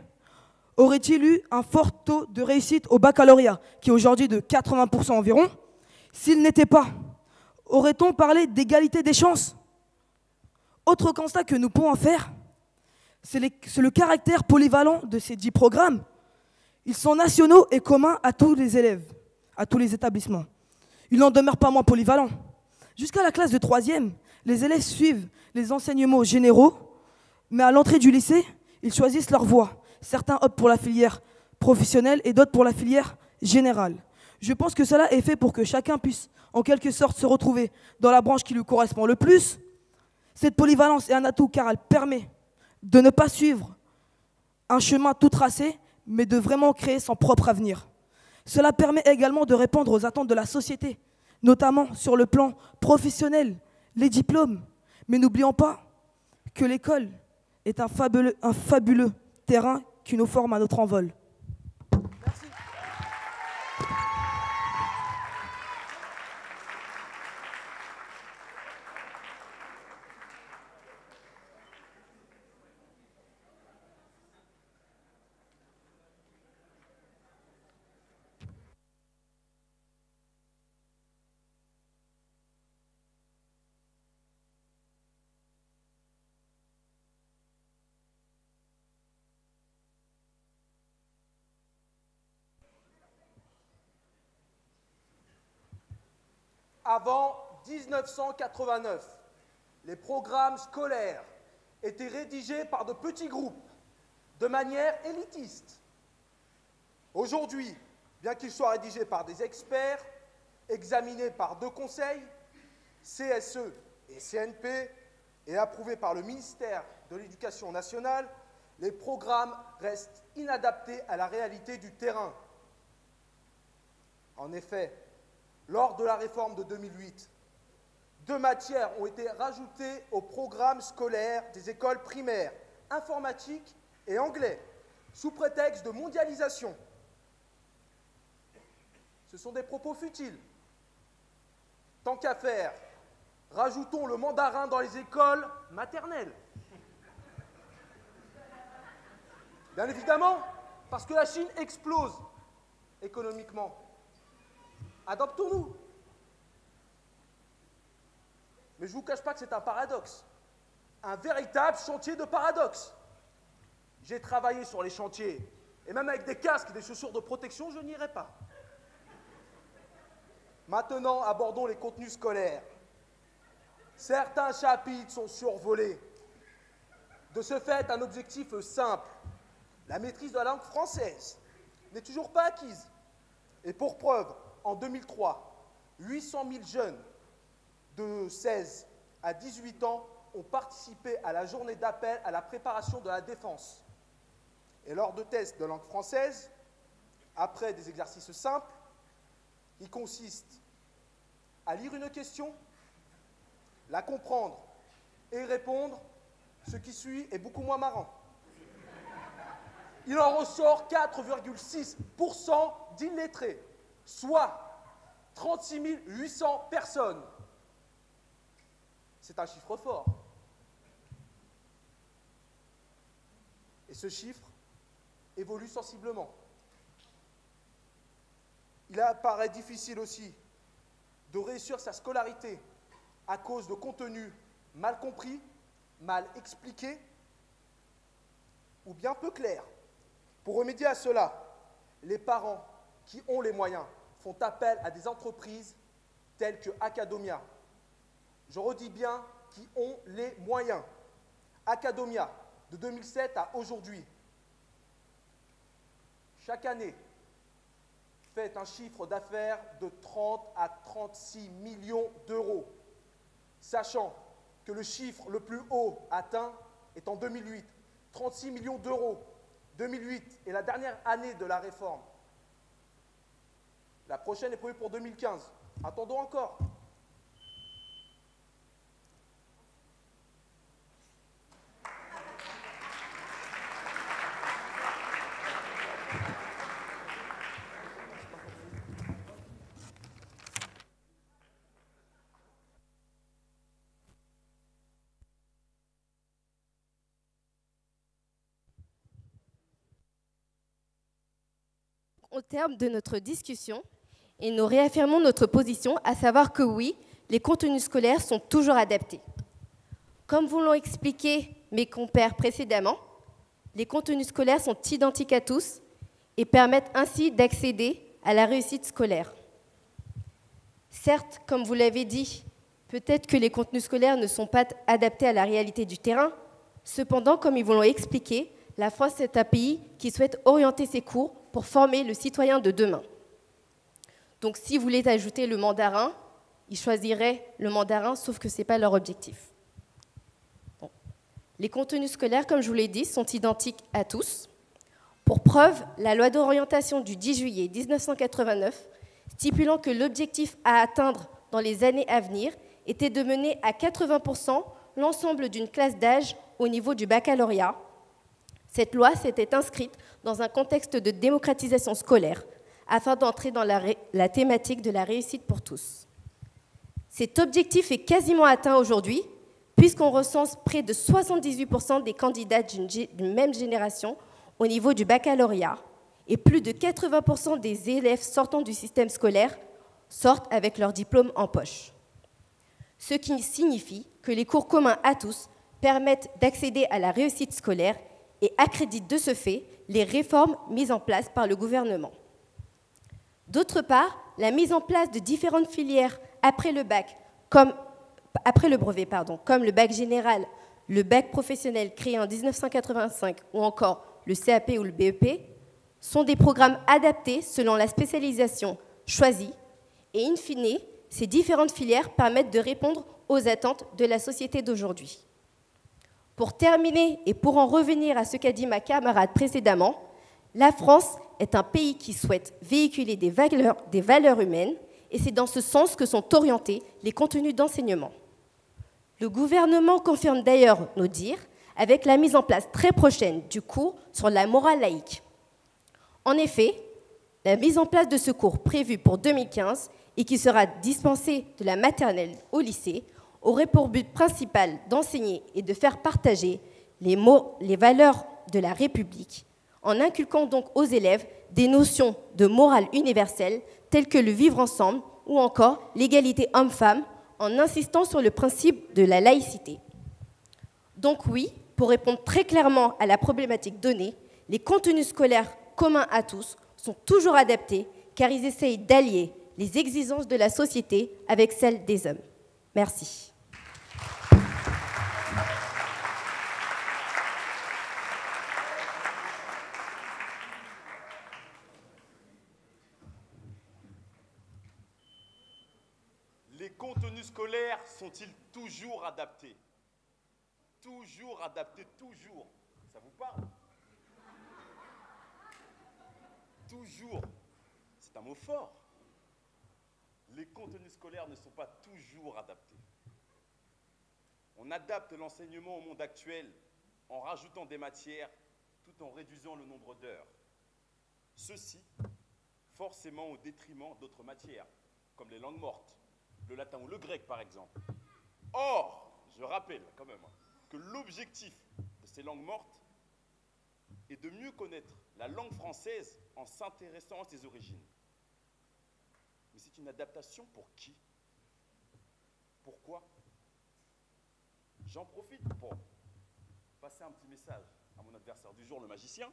aurait-il eu un fort taux de réussite au baccalauréat, qui est aujourd'hui de 80% environ. S'il n'était pas, aurait-on parlé d'égalité des chances? Autre constat que nous pouvons faire, c'est le caractère polyvalent de ces 10 programmes. Ils sont nationaux et communs à tous les élèves, à tous les établissements. Ils n'en demeurent pas moins polyvalents. Jusqu'à la classe de 3e, les élèves suivent les enseignements généraux, mais à l'entrée du lycée, ils choisissent leur voie. Certains optent pour la filière professionnelle et d'autres pour la filière générale. Je pense que cela est fait pour que chacun puisse, en quelque sorte, se retrouver dans la branche qui lui correspond le plus. Cette polyvalence est un atout car elle permet de ne pas suivre un chemin tout tracé, mais de vraiment créer son propre avenir. Cela permet également de répondre aux attentes de la société, notamment sur le plan professionnel, les diplômes. Mais n'oublions pas que l'école est un fabuleux terrain qui nous forme à notre envol. Avant 1989, les programmes scolaires étaient rédigés par de petits groupes, de manière élitiste. Aujourd'hui, bien qu'ils soient rédigés par des experts, examinés par 2 conseils, CSE et CNP, et approuvés par le ministère de l'Éducation nationale, les programmes restent inadaptés à la réalité du terrain. En effet, lors de la réforme de 2008, 2 matières ont été rajoutées au programme scolaire des écoles primaires, informatique et anglais, sous prétexte de mondialisation. Ce sont des propos futiles. Tant qu'à faire, rajoutons le mandarin dans les écoles maternelles. Bien évidemment, parce que la Chine explose économiquement. Adoptons-nous. Mais je ne vous cache pas que c'est un paradoxe. Un véritable chantier de paradoxe. J'ai travaillé sur les chantiers, et même avec des casques et des chaussures de protection, je n'irai pas. Maintenant, abordons les contenus scolaires. Certains chapitres sont survolés. De ce fait, un objectif simple, la maîtrise de la langue française, n'est toujours pas acquise. Et pour preuve, en 2003, 800 000 jeunes de 16 à 18 ans ont participé à la journée d'appel à la préparation de la défense. Et lors de tests de langue française, après des exercices simples, qui consistent à lire une question, la comprendre et répondre, ce qui suit est beaucoup moins marrant. Il en ressort 4,6% d'illettrés, soit 36 800 personnes. C'est un chiffre fort. Et ce chiffre évolue sensiblement. Il apparaît difficile aussi de réussir sa scolarité à cause de contenus mal compris, mal expliqués ou bien peu clairs. Pour remédier à cela, les parents qui ont les moyens font appel à des entreprises telles que Academia. Je redis bien, qui ont les moyens. Academia, de 2007 à aujourd'hui, chaque année, fait un chiffre d'affaires de 30 à 36 millions d'euros, sachant que le chiffre le plus haut atteint est en 2008, 36 millions d'euros. 2008 est la dernière année de la réforme. La prochaine est prévue pour 2015. Attendons encore. Au terme de notre discussion, et nous réaffirmons notre position, à savoir que oui, les contenus scolaires sont toujours adaptés. Comme vous l'ont expliqué mes compères précédemment, les contenus scolaires sont identiques à tous et permettent ainsi d'accéder à la réussite scolaire. Certes, comme vous l'avez dit, peut-être que les contenus scolaires ne sont pas adaptés à la réalité du terrain. Cependant, comme ils vous l'ont expliqué, la France est un pays qui souhaite orienter ses cours pour former le citoyen de demain. Donc si vous voulez ajouter le mandarin, ils choisiraient le mandarin, sauf que ce n'est pas leur objectif. Bon. Les contenus scolaires, comme je vous l'ai dit, sont identiques à tous. Pour preuve, la loi d'orientation du 10 juillet 1989, stipulant que l'objectif à atteindre dans les années à venir était de mener à 80% l'ensemble d'une classe d'âge au niveau du baccalauréat. Cette loi s'était inscrite dans un contexte de démocratisation scolaire afin d'entrer dans la thématique de la réussite pour tous. Cet objectif est quasiment atteint aujourd'hui puisqu'on recense près de 78% des candidats d'une même génération au niveau du baccalauréat et plus de 80% des élèves sortant du système scolaire sortent avec leur diplôme en poche. Ce qui signifie que les cours communs à tous permettent d'accéder à la réussite scolaire et accrédite de ce fait les réformes mises en place par le gouvernement. D'autre part, la mise en place de différentes filières après le brevet, comme le bac général, le bac professionnel créé en 1985 ou encore le CAP ou le BEP, sont des programmes adaptés selon la spécialisation choisie et, in fine, ces différentes filières permettent de répondre aux attentes de la société d'aujourd'hui. Pour terminer et pour en revenir à ce qu'a dit ma camarade précédemment, la France est un pays qui souhaite véhiculer des valeurs humaines et c'est dans ce sens que sont orientés les contenus d'enseignement. Le gouvernement confirme d'ailleurs nos dires avec la mise en place très prochaine du cours sur la morale laïque. En effet, la mise en place de ce cours prévu pour 2015 et qui sera dispensé de la maternelle au lycée aurait pour but principal d'enseigner et de faire partager les valeurs de la République, en inculquant donc aux élèves des notions de morale universelle telles que le vivre ensemble ou encore l'égalité homme-femme, en insistant sur le principe de la laïcité. Donc oui, pour répondre très clairement à la problématique donnée, les contenus scolaires communs à tous sont toujours adaptés car ils essayent d'allier les exigences de la société avec celles des hommes. Merci. Les contenus scolaires sont-ils toujours adaptés? Toujours adaptés, toujours. Ça vous parle? Toujours. C'est un mot fort. Les contenus scolaires ne sont pas toujours adaptés. On adapte l'enseignement au monde actuel en rajoutant des matières tout en réduisant le nombre d'heures. Ceci, forcément au détriment d'autres matières, comme les langues mortes, le latin ou le grec par exemple. Or, je rappelle quand même que l'objectif de ces langues mortes est de mieux connaître la langue française en s'intéressant à ses origines. Mais c'est une adaptation pour qui? Pourquoi? J'en profite pour passer un petit message à mon adversaire du jour, le magicien,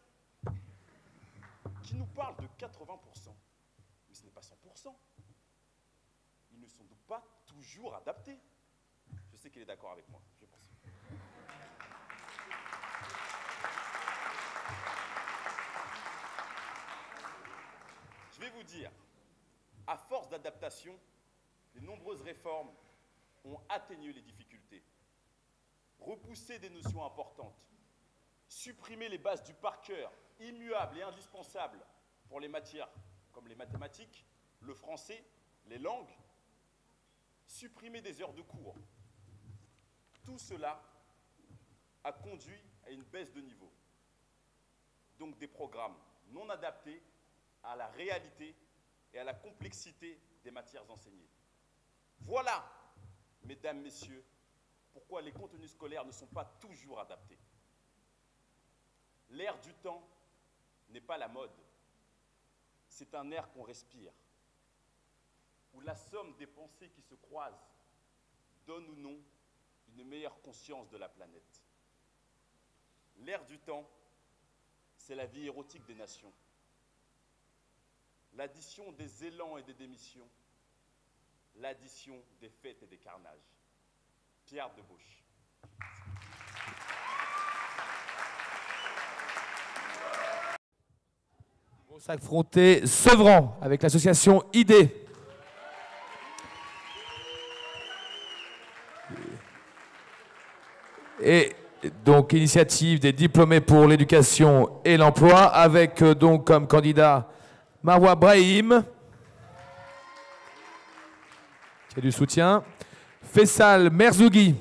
qui nous parle de 80%. Mais ce n'est pas 100%. Ils ne sont donc pas toujours adaptés. Je sais qu'il est d'accord avec moi, je pense. Je vais vous dire, à force d'adaptation, les nombreuses réformes ont atténué les difficultés, repoussé des notions importantes, supprimé les bases du par cœur, immuables et indispensables pour les matières comme les mathématiques, le français, les langues, supprimer des heures de cours. Tout cela a conduit à une baisse de niveau. Donc des programmes non adaptés à la réalité et à la complexité des matières enseignées. Voilà, mesdames, messieurs, pourquoi les contenus scolaires ne sont pas toujours adaptés. L'air du temps n'est pas la mode, c'est un air qu'on respire, où la somme des pensées qui se croisent donne ou non une meilleure conscience de la planète. L'air du temps, c'est la vie érotique des nations. L'addition des élans et des démissions, l'addition des fêtes et des carnages. Pierre Debauche. Ils vont s'affronter Sevran avec l'association ID. Et donc initiative des diplômés pour l'éducation et l'emploi avec donc comme candidat Marwa Brahim, qui a du soutien, Faisal Merzougui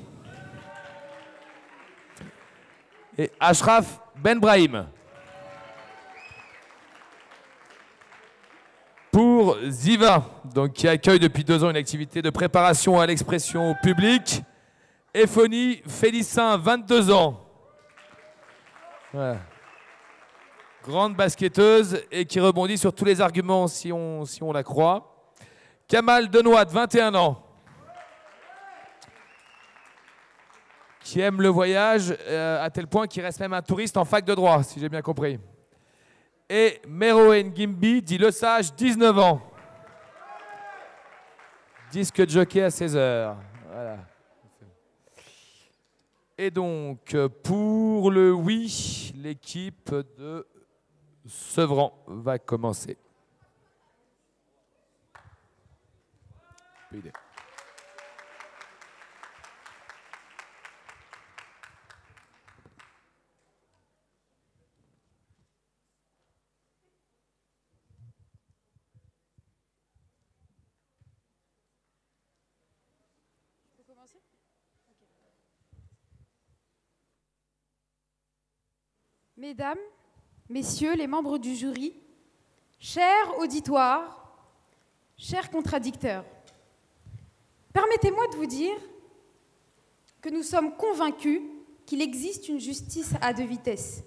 et Ashraf Ben Brahim. Pour Ziva, donc, qui accueille depuis 2 ans une activité de préparation à l'expression publique, Ephonie Félicin, 22 ans. Voilà. Grande basketteuse et qui rebondit sur tous les arguments si on la croit. Kamal Denoit, 21 ans. Qui aime le voyage à tel point qu'il reste même un touriste en fac de droit, si j'ai bien compris. Et Meroen Gimbi, dit Le Sage, 19 ans. Disque de jockey à 16h. Voilà. Et donc, pour le oui, l'équipe de Sevran va commencer. PID. Mesdames, Messieurs les membres du jury, cher auditoire, chers contradicteurs, permettez-moi de vous dire que nous sommes convaincus qu'il existe une justice à deux vitesses.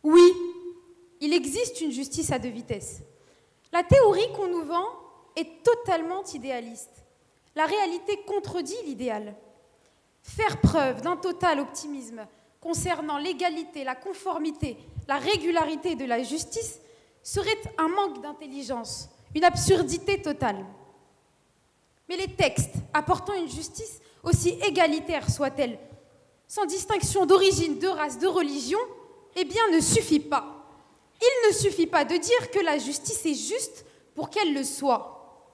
Oui, il existe une justice à deux vitesses. La théorie qu'on nous vend est totalement idéaliste. La réalité contredit l'idéal. Faire preuve d'un total optimisme concernant l'égalité, la conformité, la régularité de la justice serait un manque d'intelligence, une absurdité totale. Mais les textes apportant une justice aussi égalitaire soit-elle, sans distinction d'origine, de race, de religion, eh bien ne suffit pas. Il ne suffit pas de dire que la justice est juste pour qu'elle le soit.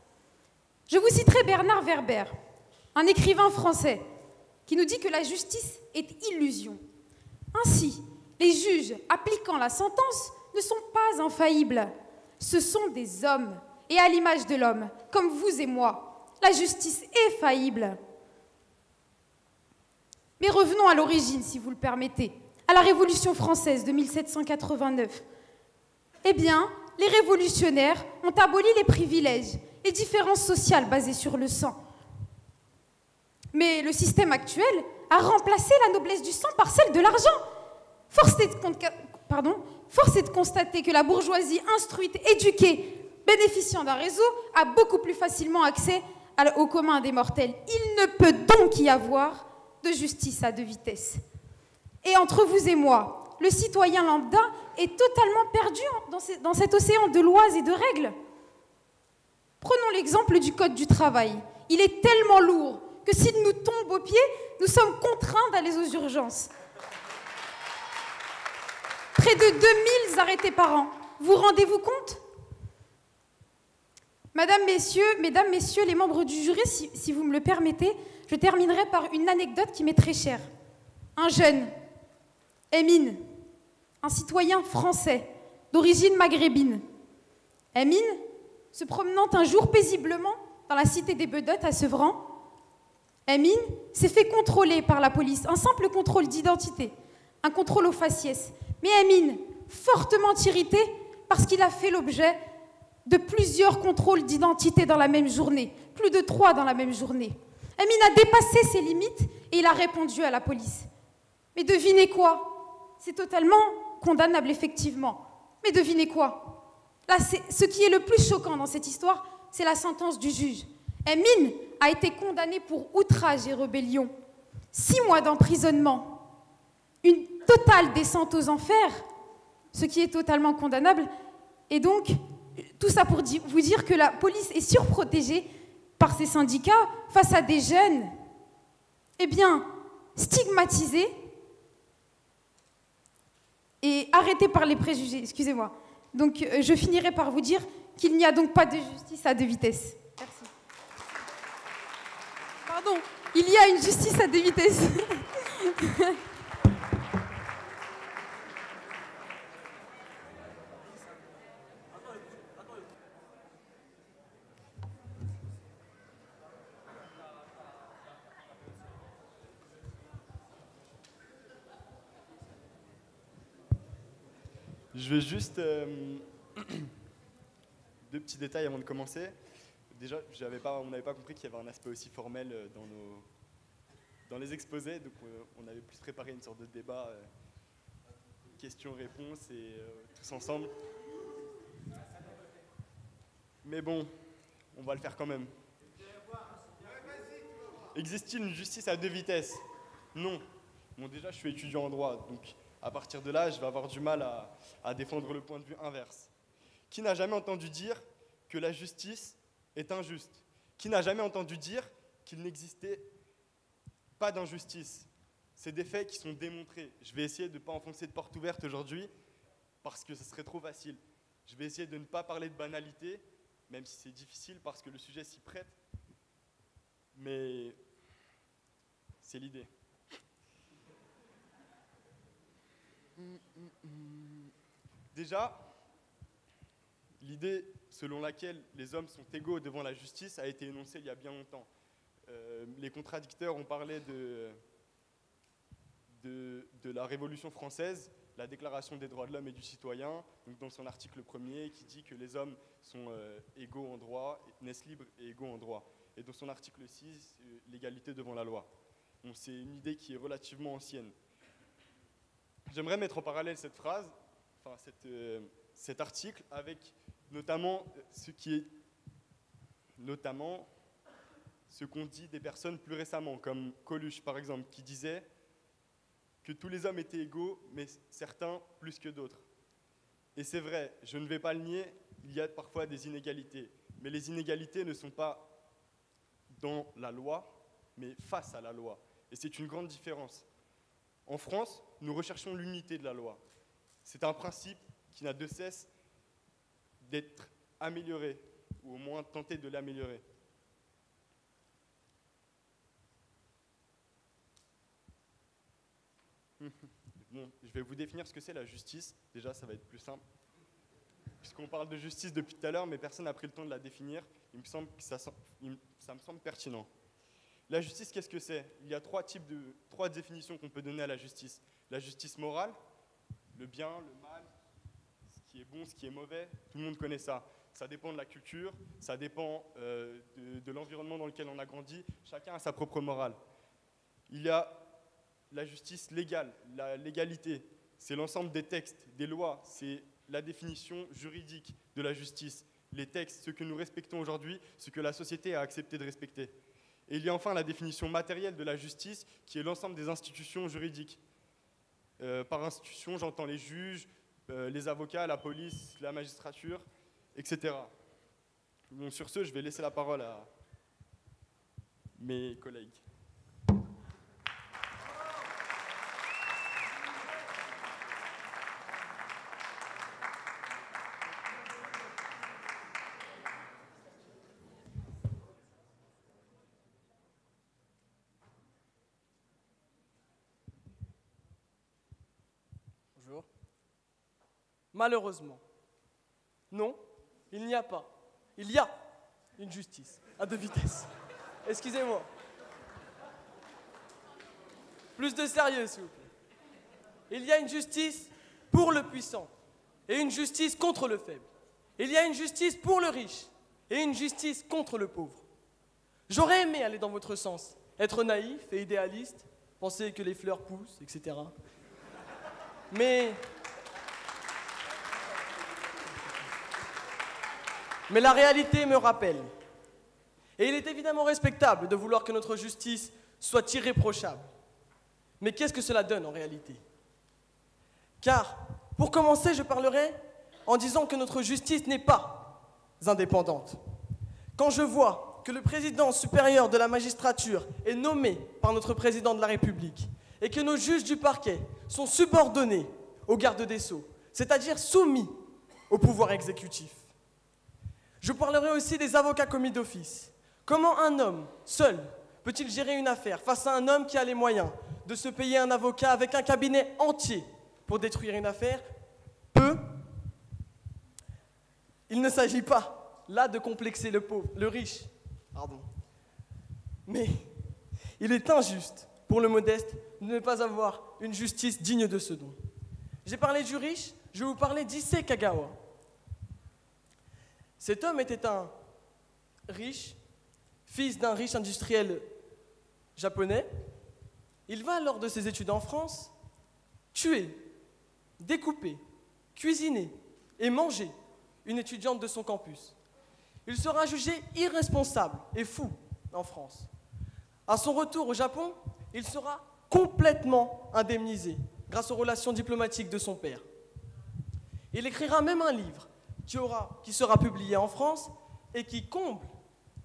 Je vous citerai Bernard Werber, un écrivain français, qui nous dit que la justice est illusion. Ainsi, les juges appliquant la sentence ne sont pas infaillibles. Ce sont des hommes, et à l'image de l'homme, comme vous et moi. La justice est faillible. Mais revenons à l'origine, si vous le permettez, à la Révolution française de 1789. Eh bien, les révolutionnaires ont aboli les privilèges, les différences sociales basées sur le sang. Mais le système actuel a remplacé la noblesse du sang par celle de l'argent. Force est de constater que la bourgeoisie instruite, éduquée, bénéficiant d'un réseau, a beaucoup plus facilement accès au commun des mortels. Il ne peut donc y avoir de justice à deux vitesses. Et entre vous et moi, le citoyen lambda est totalement perdu dans cet océan de lois et de règles. Prenons l'exemple du Code du travail. Il est tellement lourd que s'il nous tombe aux pieds, nous sommes contraints d'aller aux urgences. Près de 2000 arrêtés par an. Vous rendez-vous compte? Mesdames, Messieurs les membres du jury, si vous me le permettez, je terminerai par une anecdote qui m'est très chère. Un jeune, Emine, un citoyen français d'origine maghrébine. Emine, se promenant un jour paisiblement dans la cité des Bedottes à Sevran, Emine s'est fait contrôler par la police, un simple contrôle d'identité, un contrôle au faciès. Mais Emine, fortement irrité parce qu'il a fait l'objet de plusieurs contrôles d'identité dans la même journée, plus de 3 dans la même journée. Emine a dépassé ses limites et il a répondu à la police. Mais devinez quoi? C'est totalement condamnable, effectivement. Mais devinez quoi? Là, ce qui est le plus choquant dans cette histoire, c'est la sentence du juge. Emine a été condamné pour outrage et rébellion. 6 mois d'emprisonnement, une totale descente aux enfers, ce qui est totalement condamnable. Et donc, tout ça pour vous dire que la police est surprotégée par ses syndicats face à des jeunes, eh bien, stigmatisés et arrêtés par les préjugés. Excusez-moi. Donc, je finirai par vous dire qu'il n'y a donc pas de justice à deux vitesses. Merci. Pardon, il y a une justice à deux vitesses. Je vais juste... 2 petits détails avant de commencer. Déjà, on n'avait pas compris qu'il y avait un aspect aussi formel dans les exposés, donc on avait plus préparé une sorte de débat, questions-réponses et tous ensemble. Mais bon, on va le faire quand même. Existe-t-il une justice à deux vitesses? Non. Bon, déjà, je suis étudiant en droit, donc à partir de là, je vais avoir du mal à défendre le point de vue inverse. Qui n'a jamais entendu dire que la justice est injuste? Qui n'a jamais entendu dire qu'il n'existait pas d'injustice? C'est des faits qui sont démontrés. Je vais essayer de ne pas enfoncer de porte ouverte aujourd'hui, parce que ce serait trop facile. Je vais essayer de ne pas parler de banalité, même si c'est difficile, parce que le sujet s'y prête. Mais c'est l'idée. Déjà, l'idée selon laquelle les hommes sont égaux devant la justice a été énoncée il y a bien longtemps. Les contradicteurs ont parlé de la Révolution française, la Déclaration des droits de l'homme et du citoyen, donc dans son article 1er, qui dit que les hommes sont égaux en droit, naissent libres et égaux en droit. Et dans son article 6, l'égalité devant la loi. Bon, c'est une idée qui est relativement ancienne. J'aimerais mettre en parallèle cette phrase, enfin cet article, avec notamment ce qu'ont dit des personnes plus récemment, comme Coluche par exemple, qui disait que tous les hommes étaient égaux, mais certains plus que d'autres. Et c'est vrai, je ne vais pas le nier, il y a parfois des inégalités. Mais les inégalités ne sont pas dans la loi, mais face à la loi. Et c'est une grande différence. En France, nous recherchons l'unité de la loi. C'est un principe qui n'a de cesse d'être amélioré, ou au moins tenter de l'améliorer. Bon, je vais vous définir ce que c'est la justice. Déjà, ça va être plus simple. Puisqu'on parle de justice depuis tout à l'heure, mais personne n'a pris le temps de la définir, il me semble que ça me semble pertinent. La justice, qu'est-ce que c'est? Il y a trois définitions qu'on peut donner à la justice. La justice morale, le bien, le mal, ce qui est bon, ce qui est mauvais, tout le monde connaît ça. Ça dépend de la culture, ça dépend de l'environnement dans lequel on a grandi, chacun a sa propre morale. Il y a la justice légale, la légalité, c'est l'ensemble des textes, des lois, c'est la définition juridique de la justice, les textes, ce que nous respectons aujourd'hui, ce que la société a accepté de respecter. Et il y a enfin la définition matérielle de la justice, qui est l'ensemble des institutions juridiques. Par institution, j'entends les juges, les avocats, la police, la magistrature, etc. Bon, sur ce, je vais laisser la parole à mes collègues. Bonjour. Malheureusement, non, il n'y a pas. Il y a une justice à deux vitesses. Excusez-moi. Plus de sérieux, s'il vous plaît. Il y a une justice pour le puissant et une justice contre le faible. Il y a une justice pour le riche et une justice contre le pauvre. J'aurais aimé aller dans votre sens, être naïf et idéaliste, penser que les fleurs poussent, etc. Mais la réalité me rappelle. Et il est évidemment respectable de vouloir que notre justice soit irréprochable. Mais qu'est-ce que cela donne en réalité? Car, pour commencer, je parlerai en disant que notre justice n'est pas indépendante. Quand je vois que le président supérieur de la magistrature est nommé par notre président de la République et que nos juges du parquet sont subordonnés au garde des Sceaux, c'est-à-dire soumis au pouvoir exécutif. Je parlerai aussi des avocats commis d'office. Comment un homme, seul, peut-il gérer une affaire face à un homme qui a les moyens de se payer un avocat avec un cabinet entier pour détruire une affaire? Il ne s'agit pas, là, de complexer le riche. Mais il est injuste pour le modeste de ne pas avoir une justice digne de ce nom. J'ai parlé du riche, je vais vous parler d'Issei Kagawa. Cet homme était un riche, fils d'un riche industriel japonais. Il va, lors de ses études en France, tuer, découper, cuisiner et manger une étudiante de son campus. Il sera jugé irresponsable et fou en France. À son retour au Japon, il sera complètement indemnisé grâce aux relations diplomatiques de son père. Il écrira même un livre qui sera publié en France et qui comble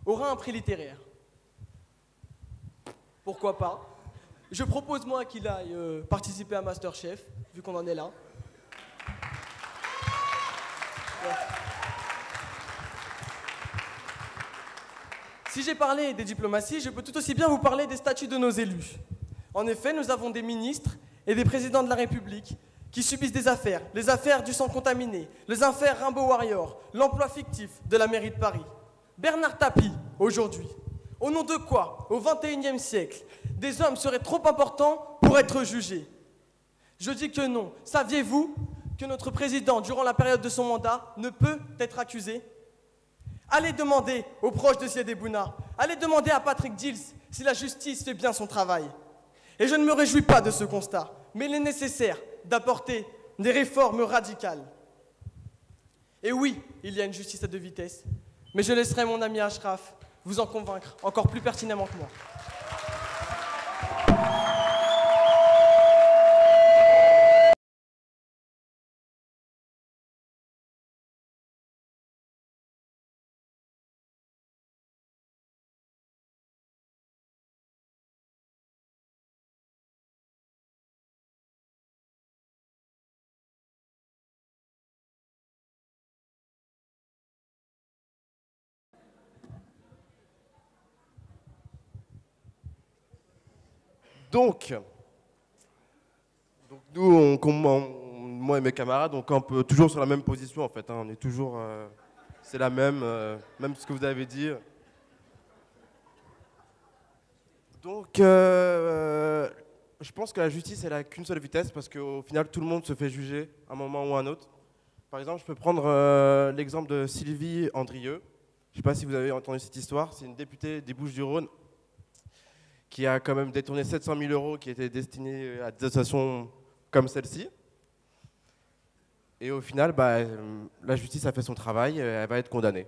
aura un prix littéraire. Pourquoi pas? Je propose moi qu'il aille participer à MasterChef, vu qu'on en est là. Si j'ai parlé des diplomaties, je peux tout aussi bien vous parler des statuts de nos élus. En effet, nous avons des ministres et des présidents de la République qui subissent des affaires, les affaires du sang contaminé, les affaires Rainbow Warrior, l'emploi fictif de la mairie de Paris. Bernard Tapie, aujourd'hui, au nom de quoi, au XXIe siècle, des hommes seraient trop importants pour être jugés? Je dis que non. Saviez-vous que notre président, durant la période de son mandat, ne peut être accusé? Allez demander aux proches de Ziad Bouna, allez demander à Patrick Dils si la justice fait bien son travail. Et je ne me réjouis pas de ce constat, mais il est nécessaire d'apporter des réformes radicales. Et oui, il y a une justice à deux vitesses, mais je laisserai mon ami Ashraf vous en convaincre encore plus pertinemment que moi. Donc nous, moi et mes camarades, on campe toujours sur la même position en fait. On est toujours, c'est la même, même ce que vous avez dit. Donc, je pense que la justice, elle a qu'une seule vitesse parce qu'au final, tout le monde se fait juger à un moment ou à un autre. Par exemple, je peux prendre l'exemple de Sylvie Andrieux. Je ne sais pas si vous avez entendu cette histoire. C'est une députée des Bouches-du-Rhône qui a quand même détourné 700 000 € qui étaient destinés à des associations comme celle-ci. Et au final, la justice a fait son travail, elle va être condamnée.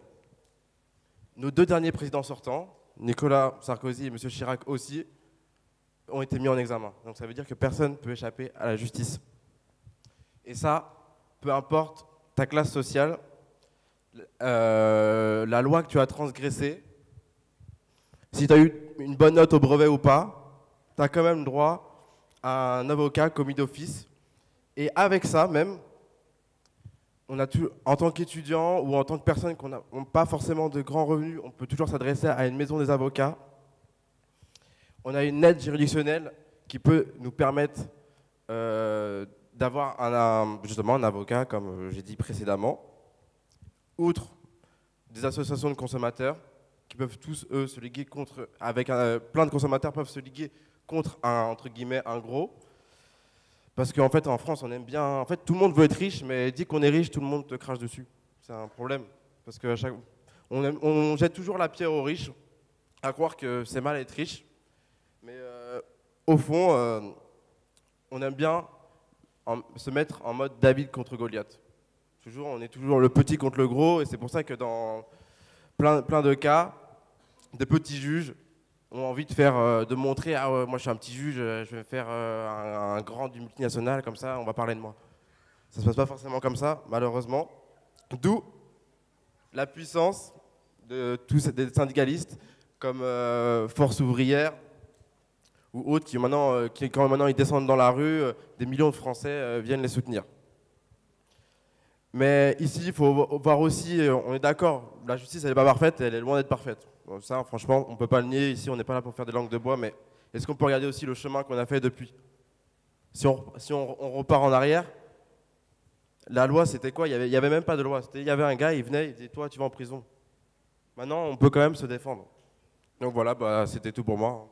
Nos deux derniers présidents sortants, Nicolas Sarkozy et M. Chirac aussi, ont été mis en examen. Donc ça veut dire que personne ne peut échapper à la justice. Et ça, peu importe ta classe sociale, la loi que tu as transgressée, si tu as eu une bonne note au brevet ou pas, tu as quand même droit à un avocat commis d'office. Et avec ça même, on a en tant qu'étudiant ou en tant que personne qui n'a pas forcément de grands revenus, on peut toujours s'adresser à une maison des avocats. On a une aide juridictionnelle qui peut nous permettre d'avoir justement un avocat, comme j'ai dit précédemment. Outre des associations de consommateurs, qui peuvent tous, eux, se liguer contre, plein de consommateurs peuvent se liguer contre entre guillemets, un gros. Parce qu'en fait, en France, on aime bien, en fait, tout le monde veut être riche, mais dès qu'on est riche, tout le monde te crache dessus. C'est un problème. Parce que on jette toujours la pierre aux riches, à croire que c'est mal être riche. Mais au fond, on aime bien se mettre en mode David contre Goliath. On est toujours le petit contre le gros, et c'est pour ça que dans plein de cas, des petits juges ont envie de montrer « Ah ouais, moi je suis un petit juge, je vais me faire un grand du multinational, comme ça on va parler de moi ». Ça ne se passe pas forcément comme ça, malheureusement. D'où la puissance de tous des syndicalistes comme Force ouvrière ou autres qui quand maintenant ils descendent dans la rue, des millions de Français viennent les soutenir. Mais ici, il faut voir aussi, on est d'accord, la justice elle n'est pas parfaite, elle est loin d'être parfaite. Bon, ça, franchement, on ne peut pas le nier, ici on n'est pas là pour faire des langues de bois, mais est-ce qu'on peut regarder aussi le chemin qu'on a fait depuis? Si on repart en arrière, la loi c'était quoi? Il n'y avait même pas de loi, il y avait un gars, il venait, il disait toi tu vas en prison. Maintenant on peut quand même se défendre. Donc voilà, c'était tout pour moi.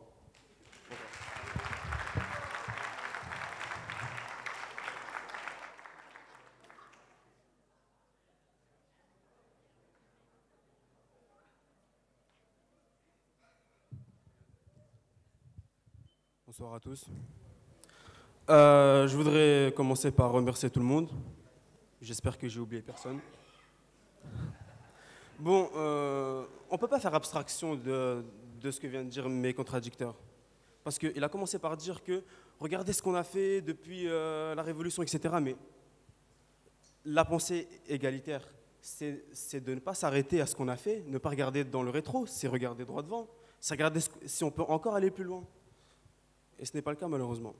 Bonsoir à tous. Je voudrais commencer par remercier tout le monde. J'espère que j'ai oublié personne. Bon, on ne peut pas faire abstraction de ce que viennent de dire mes contradicteurs. Parce qu'il a commencé par dire que regardez ce qu'on a fait depuis la Révolution, etc. Mais la pensée égalitaire, c'est de ne pas s'arrêter à ce qu'on a fait, ne pas regarder dans le rétro, c'est regarder droit devant, c'est regarder si on peut encore aller plus loin. Et ce n'est pas le cas malheureusement.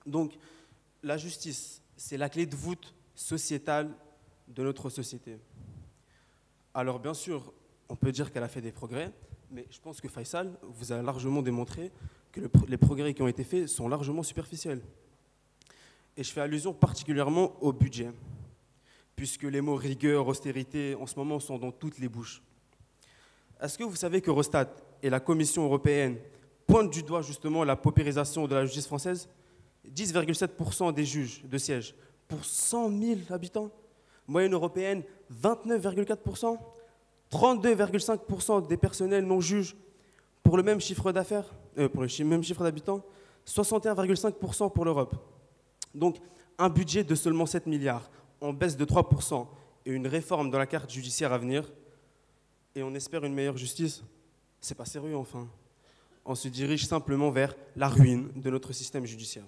Donc la justice, c'est la clé de voûte sociétale de notre société. Alors bien sûr, on peut dire qu'elle a fait des progrès, mais je pense que Faisal vous a largement démontré que les progrès qui ont été faits sont largement superficiels. Et je fais allusion particulièrement au budget, puisque les mots rigueur, austérité, en ce moment, sont dans toutes les bouches. Est-ce que vous savez qu'Eurostat et la Commission européenne pointent du doigt justement la paupérisation de la justice française? 10,7% des juges de siège pour 100 000 habitants. Moyenne européenne, 29,4%. 32,5% des personnels non-juges pour le même chiffre d'affaires, pour le même chiffre d'habitants. 61,5% pour l'Europe. Donc, un budget de seulement 7 milliards, en baisse de 3%, et une réforme dans la carte judiciaire à venir, et on espère une meilleure justice. C'est pas sérieux, enfin. On se dirige simplement vers la ruine de notre système judiciaire.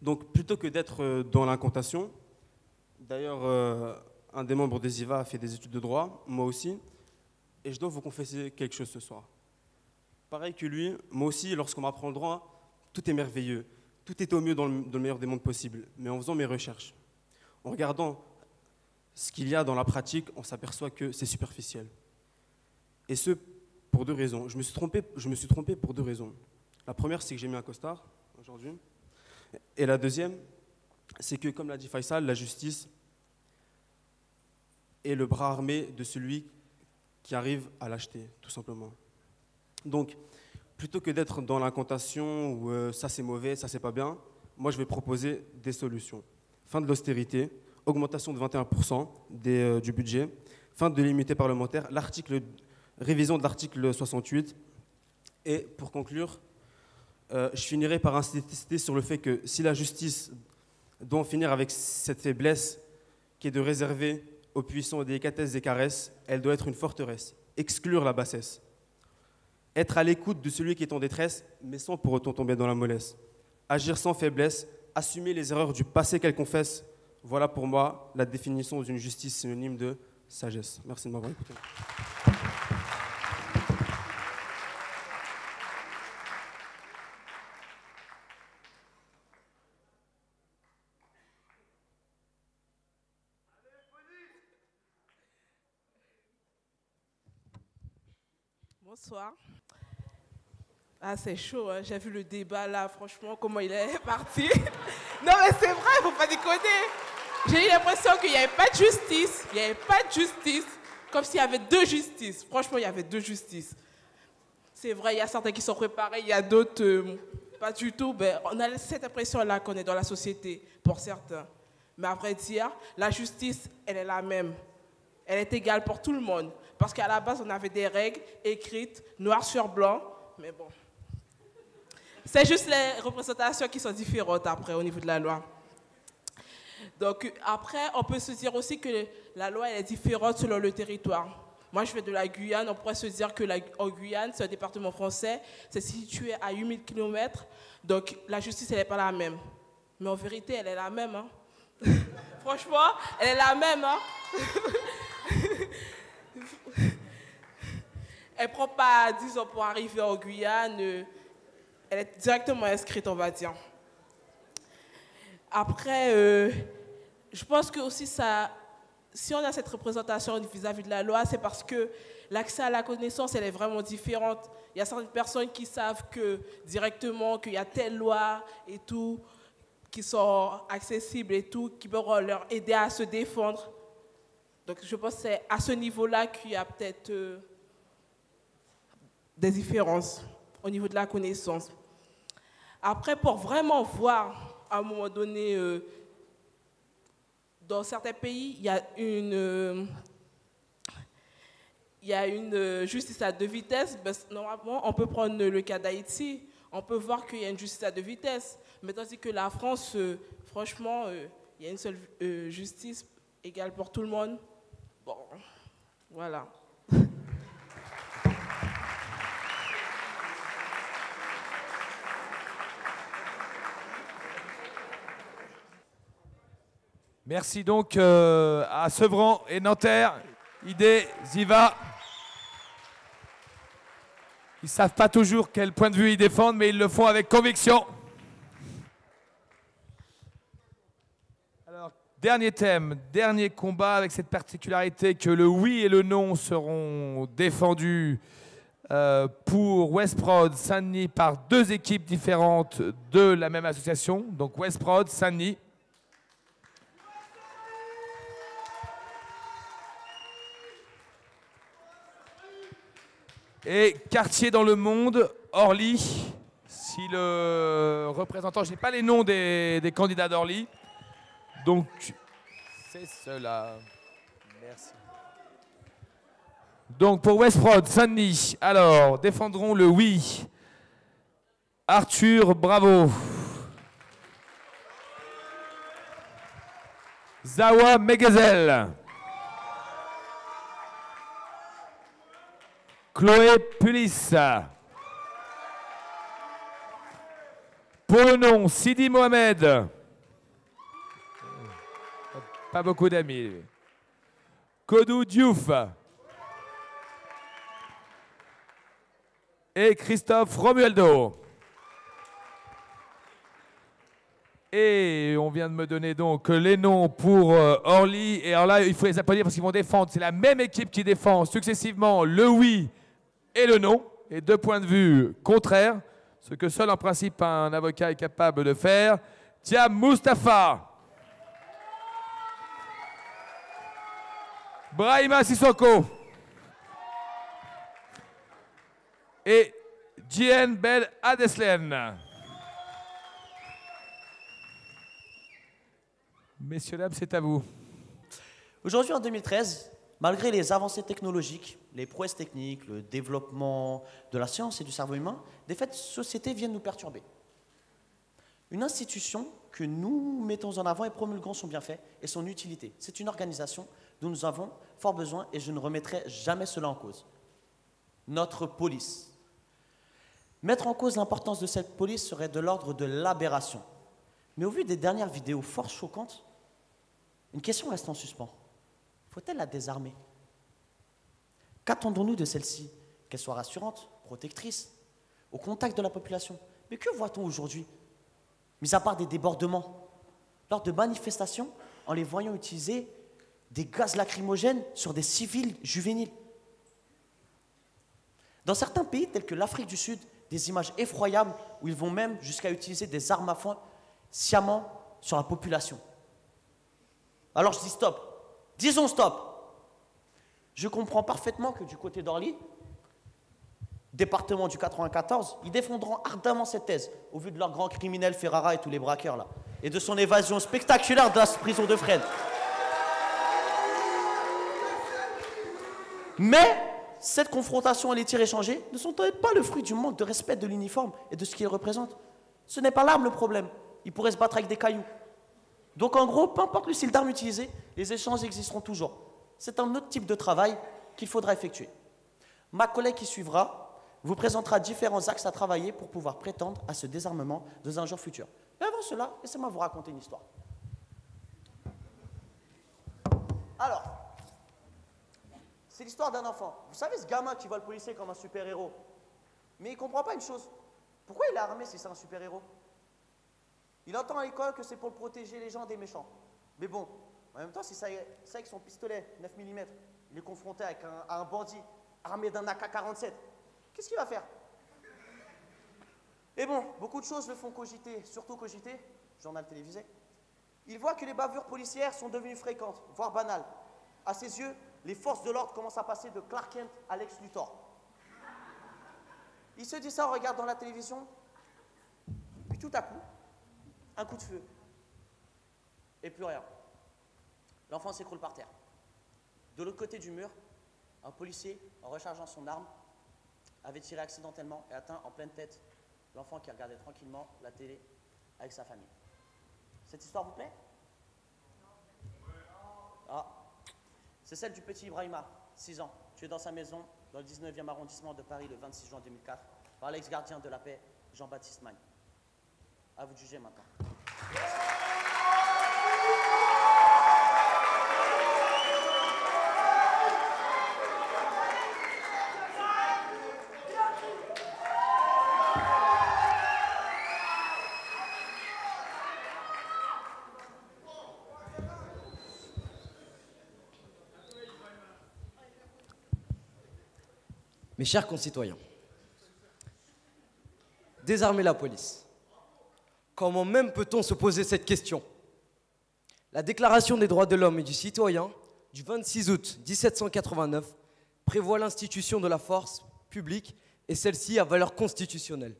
Donc, plutôt que d'être dans l'incantation, d'ailleurs, un des membres des IVA a fait des études de droit, moi aussi, et je dois vous confesser quelque chose ce soir. Pareil que lui, moi aussi, lorsqu'on m'apprend le droit, tout est merveilleux, tout est au mieux dans le meilleur des mondes possibles. Mais en faisant mes recherches, en regardant ce qu'il y a dans la pratique, on s'aperçoit que c'est superficiel. Et ce, pour deux raisons. Je me suis trompé pour deux raisons. La première, c'est que j'ai mis un costard aujourd'hui. Et la deuxième, c'est que, comme l'a dit Faisal, la justice est le bras armé de celui qui arrive à l'acheter, tout simplement. Donc, plutôt que d'être dans l'incantation où ça c'est mauvais, ça c'est pas bien, moi je vais proposer des solutions. Fin de l'austérité, augmentation de 21% du budget, fin de l'immunité parlementaire, révision de l'article 68. Et pour conclure, je finirai par insister sur le fait que si la justice doit en finir avec cette faiblesse qui est de réserver aux puissants des délicatesses et caresses, elle doit être une forteresse, exclure la bassesse. Être à l'écoute de celui qui est en détresse, mais sans pour autant tomber dans la mollesse. Agir sans faiblesse, assumer les erreurs du passé qu'elle confesse. Voilà pour moi la définition d'une justice synonyme de sagesse. Merci de m'avoir écouté. Bonsoir. Ah, c'est chaud, hein. J'ai vu le débat là, franchement, comment il est parti. Non, mais c'est vrai, il ne faut pas déconner. J'ai eu l'impression qu'il n'y avait pas de justice. Il n'y avait pas de justice. Comme s'il y avait deux justices. Franchement, il y avait deux justices. C'est vrai, il y a certains qui sont préparés, il y a d'autres pas du tout. Ben, on a cette impression-là qu'on est dans la société, pour certains. Mais à vrai dire, la justice, elle est la même. Elle est égale pour tout le monde. Parce qu'à la base, on avait des règles écrites, noir sur blanc. Mais bon, c'est juste les représentations qui sont différentes après au niveau de la loi. Donc après, on peut se dire aussi que la loi elle est différente selon le territoire. Moi, je viens de la Guyane. On pourrait se dire que en Guyane, c'est un département français. C'est situé à 8000 km. Donc la justice, elle n'est pas la même. Mais en vérité, elle est la même. Hein. Franchement, elle est la même. Hein. Elle ne prend pas 10 ans pour arriver en Guyane. Elle est directement inscrite, on va dire. Après, je pense que aussi ça, si on a cette représentation vis-à-vis de la loi, c'est parce que l'accès à la connaissance, elle est vraiment différente. Il y a certaines personnes qui savent que directement qu'il y a telle loi et tout, qui sont accessibles et tout, qui peuvent leur aider à se défendre. Donc je pense que c'est à ce niveau-là qu'il y a peut-être des différences au niveau de la connaissance. Après, pour vraiment voir, à un moment donné, dans certains pays, il y a une justice à deux vitesses. Ben, normalement, on peut prendre le cas d'Haïti. On peut voir qu'il y a une justice à deux vitesses. Mais tandis que la France, franchement, il y a une seule justice égale pour tout le monde. Bon, voilà. Merci donc à Sevran et Nanterre, Idée, Ziva. Ils ne savent pas toujours quel point de vue ils défendent, mais ils le font avec conviction. Alors, dernier thème, dernier combat avec cette particularité que le oui et le non seront défendus pour Westprod Saint-Denis par deux équipes différentes de la même association. Donc Westprod Saint-Denis. Et quartier dans le monde, Orly. Si le représentant, je n'ai pas les noms des candidats d'Orly. Donc, c'est cela. Merci. Donc, pour Westprod, Saint-Denis, alors, défendront le oui. Arthur Bravo. Zawa Megezel. Chloé Pulis. Pour le nom, Sidi Mohamed. Pas beaucoup d'amis. Kodou Diouf. Et Christophe Romualdo. Et on vient de me donner donc les noms pour Orly. Et alors là, il faut les applaudir parce qu'ils vont défendre. C'est la même équipe qui défend successivement le oui et le non. Et deux points de vue contraires. Ce que seul en principe un avocat est capable de faire. Thiam Mustafa. Brahima Sissoko. Et Djen Bel Adeslen. Messieurs, dames, c'est à vous. Aujourd'hui, en 2013, malgré les avancées technologiques, les prouesses techniques, le développement de la science et du cerveau humain, des faits de société viennent nous perturber. Une institution que nous mettons en avant et promulguons son bienfait et son utilité. C'est une organisation dont nous avons fort besoin et je ne remettrai jamais cela en cause. Notre police. Mettre en cause l'importance de cette police serait de l'ordre de l'aberration. Mais au vu des dernières vidéos fort choquantes, une question reste en suspens. Faut-elle la désarmer? Qu'attendons-nous de celle-ci? Qu'elle soit rassurante, protectrice, au contact de la population. Mais que voit-on aujourd'hui? Mis à part des débordements, lors de manifestations, en les voyant utiliser des gaz lacrymogènes sur des civils juvéniles. Dans certains pays, tels que l'Afrique du Sud, des images effroyables où ils vont même jusqu'à utiliser des armes à feu sciemment sur la population. Alors je dis stop. Disons stop. Je comprends parfaitement que du côté d'Orly, département du 94, ils défendront ardemment cette thèse au vu de leurs grands criminels Ferrara et tous les braqueurs là, et de son évasion spectaculaire de la prison de Fresnes. Mais cette confrontation et les tirs échangés ne sont peut-être pas le fruit du manque de respect de l'uniforme et de ce qu'il représente. Ce n'est pas l'arme le problème. Ils pourraient se battre avec des cailloux. Donc en gros, peu importe le style d'arme utilisé, les échanges existeront toujours. C'est un autre type de travail qu'il faudra effectuer. Ma collègue qui suivra vous présentera différents axes à travailler pour pouvoir prétendre à ce désarmement dans un jour futur. Mais avant cela, laissez-moi vous raconter une histoire. Alors, c'est l'histoire d'un enfant. Vous savez ce gamin qui voit le policier comme un super-héros? Mais il ne comprend pas une chose. Pourquoi il est armé si c'est un super-héros? Il entend à l'école que c'est pour protéger les gens des méchants. Mais bon, en même temps, si ça avec son pistolet 9 mm, il est confronté avec un bandit armé d'un AK-47, qu'est-ce qu'il va faire? Et bon, beaucoup de choses le font cogiter, surtout cogiter, journal télévisé. Il voit que les bavures policières sont devenues fréquentes, voire banales. À ses yeux, les forces de l'ordre commencent à passer de Clark Kent à Lex Luthor. Il se dit ça en regardant la télévision, puis tout à coup, un coup de feu. Et plus rien. L'enfant s'écroule par terre. De l'autre côté du mur, un policier, en rechargeant son arme, avait tiré accidentellement et atteint en pleine tête l'enfant qui regardait tranquillement la télé avec sa famille. Cette histoire vous plaît? Ah. C'est celle du petit Ibrahima, 6 ans, tué dans sa maison dans le 19e arrondissement de Paris le 26 juin 2004 par l'ex-gardien de la paix Jean-Baptiste Magne. À vous de juger maintenant. Mes chers concitoyens, désarmer la police. Comment même peut-on se poser cette question? La Déclaration des droits de l'homme et du citoyen du 26 août 1789 prévoit l'institution de la force publique et celle-ci a valeur constitutionnelle.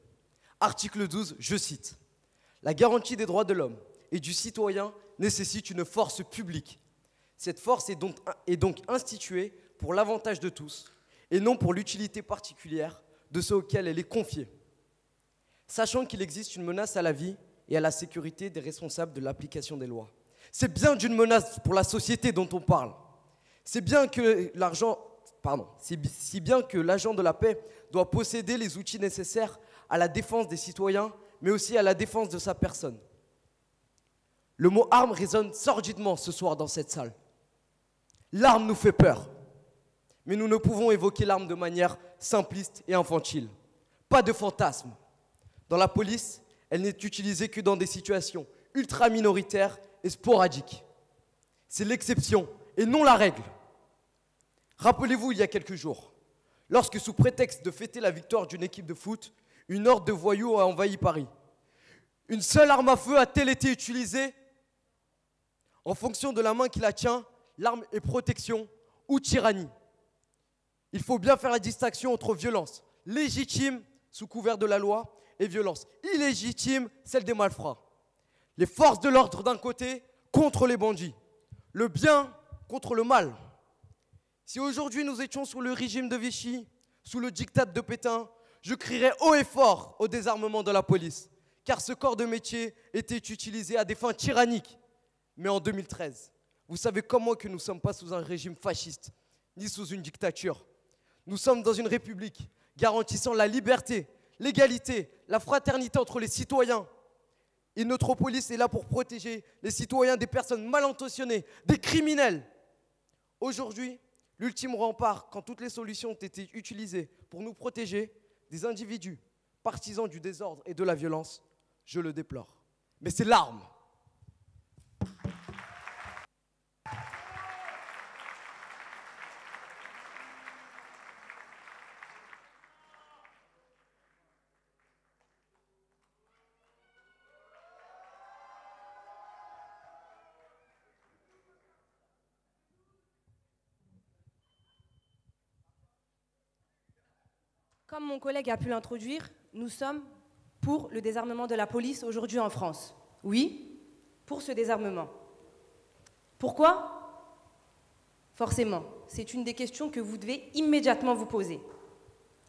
Article 12, je cite, « La garantie des droits de l'homme et du citoyen nécessite une force publique. Cette force est donc instituée pour l'avantage de tous et non pour l'utilité particulière de ceux auxquels elle est confiée. Sachant qu'il existe une menace à la vie et à la sécurité des responsables de l'application des lois. » C'est bien d'une menace pour la société dont on parle. C'est bien que si bien que l'agent de la paix doit posséder les outils nécessaires à la défense des citoyens, mais aussi à la défense de sa personne. Le mot arme résonne sordidement ce soir dans cette salle. L'arme nous fait peur, mais nous ne pouvons évoquer l'arme de manière simpliste et infantile. Pas de fantasme. Dans la police, elle n'est utilisée que dans des situations ultra minoritaires et sporadiques. C'est l'exception et non la règle. Rappelez-vous il y a quelques jours, lorsque sous prétexte de fêter la victoire d'une équipe de foot, une horde de voyous a envahi Paris. Une seule arme à feu a-t-elle été utilisée? En fonction de la main qui la tient, l'arme est protection ou tyrannie. Il faut bien faire la distinction entre violence légitime sous couvert de la loi et violence illégitime, celle des malfrats. Les forces de l'ordre d'un côté contre les bandits, le bien contre le mal. Si aujourd'hui nous étions sous le régime de Vichy, sous le diktat de Pétain, je crierais haut et fort au désarmement de la police, car ce corps de métier était utilisé à des fins tyranniques. Mais en 2013, vous savez comment que nous ne sommes pas sous un régime fasciste, ni sous une dictature. Nous sommes dans une république garantissant la liberté, l'égalité, la fraternité entre les citoyens. Et notre police est là pour protéger les citoyens des personnes mal intentionnées, des criminels. Aujourd'hui, l'ultime rempart, quand toutes les solutions ont été utilisées pour nous protéger des individus partisans du désordre et de la violence, je le déplore. Mais c'est l'arme. Comme mon collègue a pu l'introduire, nous sommes pour le désarmement de la police aujourd'hui en France. Oui, pour ce désarmement. Pourquoi? Forcément, c'est une des questions que vous devez immédiatement vous poser.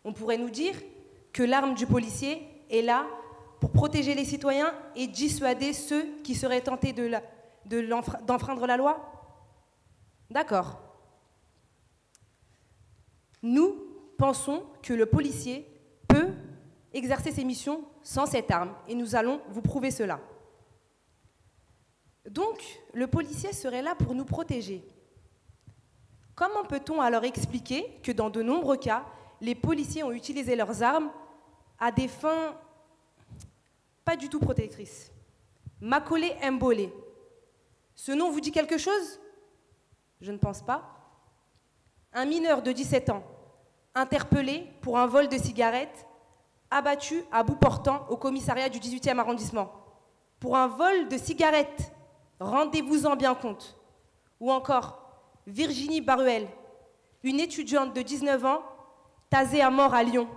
On pourrait nous dire que l'arme du policier est là pour protéger les citoyens et dissuader ceux qui seraient tentés d'enfreindre la loi? D'accord. Nous pensons que le policier peut exercer ses missions sans cette arme, et nous allons vous prouver cela. Donc, le policier serait là pour nous protéger. Comment peut-on alors expliquer que dans de nombreux cas, les policiers ont utilisé leurs armes à des fins pas du tout protectrices? Macaulay Mbolé. Ce nom vous dit quelque chose? Je ne pense pas. Un mineur de 17 ans, interpellé pour un vol de cigarettes, abattu à bout portant au commissariat du 18e arrondissement. Pour un vol de cigarettes, rendez-vous-en bien compte. Ou encore, Virginie Baruel, une étudiante de 19 ans, tasée à mort à Lyon,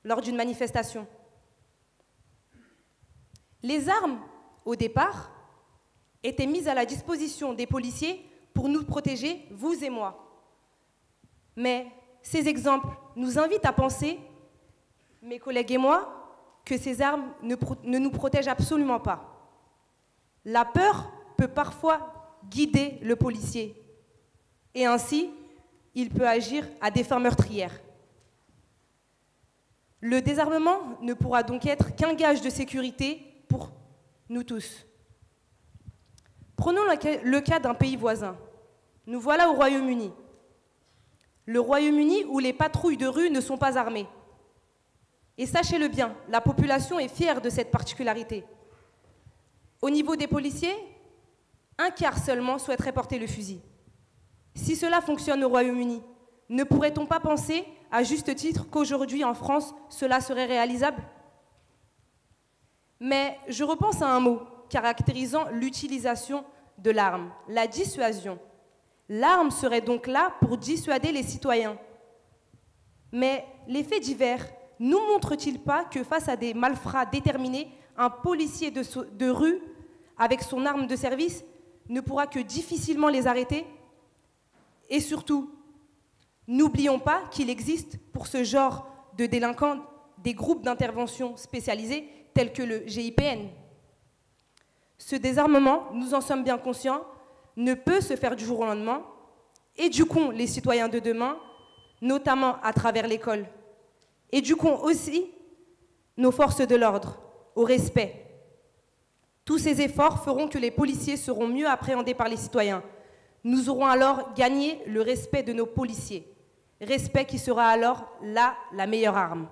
lors d'une manifestation. Les armes, au départ, étaient mises à la disposition des policiers pour nous protéger, vous et moi. Mais ces exemples nous invitent à penser, mes collègues et moi, que ces armes ne nous protègent absolument pas. La peur peut parfois guider le policier, et ainsi, il peut agir à des fins meurtrières. Le désarmement ne pourra donc être qu'un gage de sécurité pour nous tous. Prenons le cas d'un pays voisin. Nous voilà au Royaume-Uni. Le Royaume-Uni où les patrouilles de rue ne sont pas armées. Et sachez-le bien, la population est fière de cette particularité. Au niveau des policiers, un quart seulement souhaiterait porter le fusil. Si cela fonctionne au Royaume-Uni, Ne pourrait-on pas penser, à juste titre, qu'aujourd'hui en France, cela serait réalisable? Mais je repense à un mot caractérisant l'utilisation de l'arme, la dissuasion. L'arme serait donc là pour dissuader les citoyens. Mais les faits divers nous montrent-ils pas que face à des malfrats déterminés, un policier de rue, avec son arme de service, ne pourra que difficilement les arrêter? Et surtout, n'oublions pas qu'il existe pour ce genre de délinquants des groupes d'intervention spécialisés tels que le GIPN. Ce désarmement, nous en sommes bien conscients, ne peut se faire du jour au lendemain. Éduquons les citoyens de demain, notamment à travers l'école. Éduquons aussi nos forces de l'ordre au respect. Tous ces efforts feront que les policiers seront mieux appréhendés par les citoyens. Nous aurons alors gagné le respect de nos policiers. Respect qui sera alors là la meilleure arme.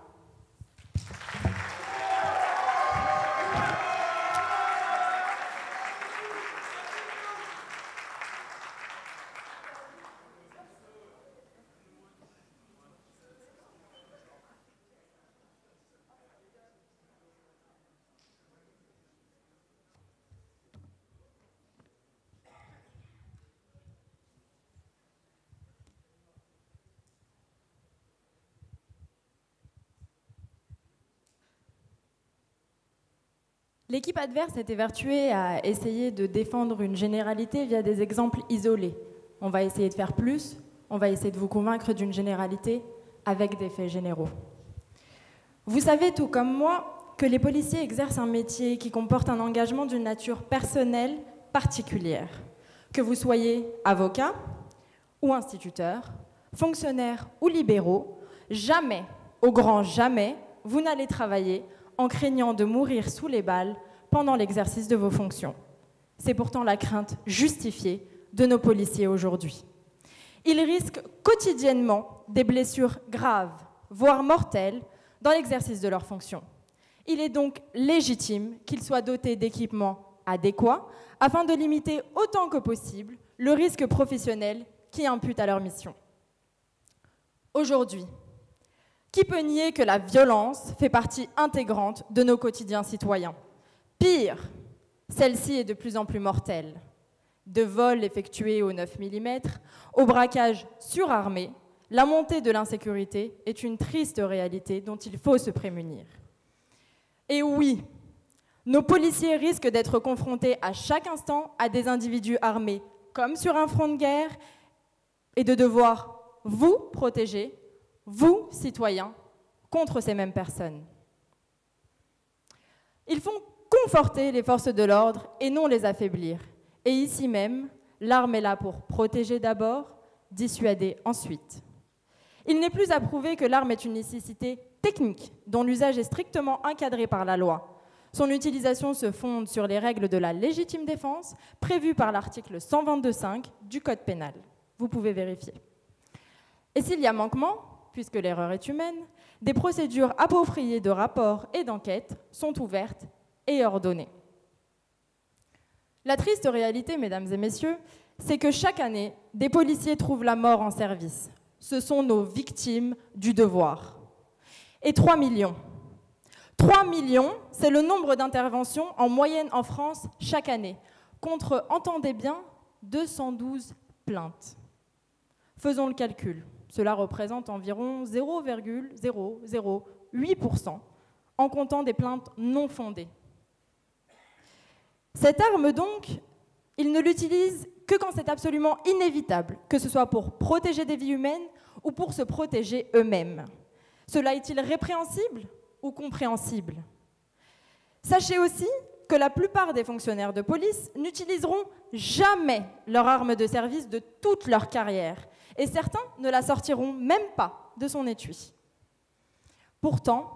L'équipe adverse était vertuée à essayer de défendre une généralité via des exemples isolés. On va essayer de faire plus, on va essayer de vous convaincre d'une généralité avec des faits généraux. Vous savez tout comme moi que les policiers exercent un métier qui comporte un engagement d'une nature personnelle particulière. Que vous soyez avocat ou instituteur, fonctionnaire ou libéraux, jamais, au grand jamais, vous n'allez travailler en craignant de mourir sous les balles pendant l'exercice de vos fonctions. C'est pourtant la crainte justifiée de nos policiers aujourd'hui. Ils risquent quotidiennement des blessures graves, voire mortelles, dans l'exercice de leurs fonctions. Il est donc légitime qu'ils soient dotés d'équipements adéquats afin de limiter autant que possible le risque professionnel qui impute à leur mission. Aujourd'hui, qui peut nier que la violence fait partie intégrante de nos quotidiens citoyens? Pire, celle-ci est de plus en plus mortelle. De vols effectués au 9 mm, au braquage surarmé, la montée de l'insécurité est une triste réalité dont il faut se prémunir. Et oui, nos policiers risquent d'être confrontés à chaque instant à des individus armés comme sur un front de guerre et de devoir vous protéger, vous, citoyens, contre ces mêmes personnes. Ils font conforter les forces de l'ordre et non les affaiblir. Et ici même, l'arme est là pour protéger d'abord, dissuader ensuite. Il n'est plus à prouver que l'arme est une nécessité technique dont l'usage est strictement encadré par la loi. Son utilisation se fonde sur les règles de la légitime défense prévues par l'article 122.5 du Code pénal. Vous pouvez vérifier. Et s'il y a manquement, puisque l'erreur est humaine, des procédures appropriées de rapport et d'enquête sont ouvertes et ordonnées. La triste réalité, mesdames et messieurs, c'est que chaque année, des policiers trouvent la mort en service. Ce sont nos victimes du devoir. Et 3 millions. 3 millions, c'est le nombre d'interventions en moyenne en France chaque année, contre, entendez bien, 212 plaintes. Faisons le calcul. Cela représente environ 0,008% en comptant des plaintes non fondées. Cette arme, donc, ils ne l'utilisent que quand c'est absolument inévitable, que ce soit pour protéger des vies humaines ou pour se protéger eux-mêmes. Cela est-il répréhensible ou compréhensible? Sachez aussi que la plupart des fonctionnaires de police n'utiliseront jamais leur arme de service de toute leur carrière, et certains ne la sortiront même pas de son étui. Pourtant,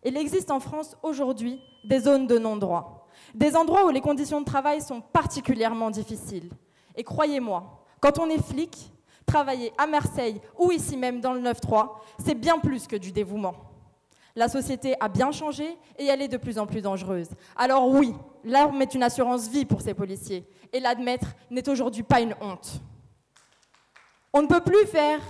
il existe en France aujourd'hui des zones de non-droit, des endroits où les conditions de travail sont particulièrement difficiles. Et croyez-moi, quand on est flic, travailler à Marseille ou ici même dans le 9-3, c'est bien plus que du dévouement. La société a bien changé et elle est de plus en plus dangereuse. Alors oui, l'arme est une assurance vie pour ces policiers, et l'admettre n'est aujourd'hui pas une honte. On ne peut plus faire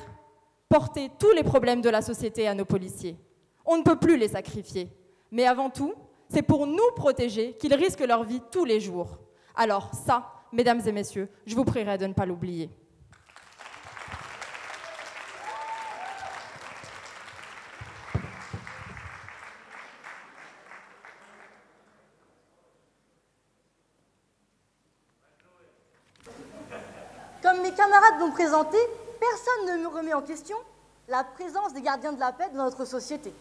porter tous les problèmes de la société à nos policiers. On ne peut plus les sacrifier. Mais avant tout, c'est pour nous protéger qu'ils risquent leur vie tous les jours. Alors ça, mesdames et messieurs, je vous prierai de ne pas l'oublier. Comme mes camarades l'ont présenté, personne ne me remet en question la présence des gardiens de la paix dans notre société.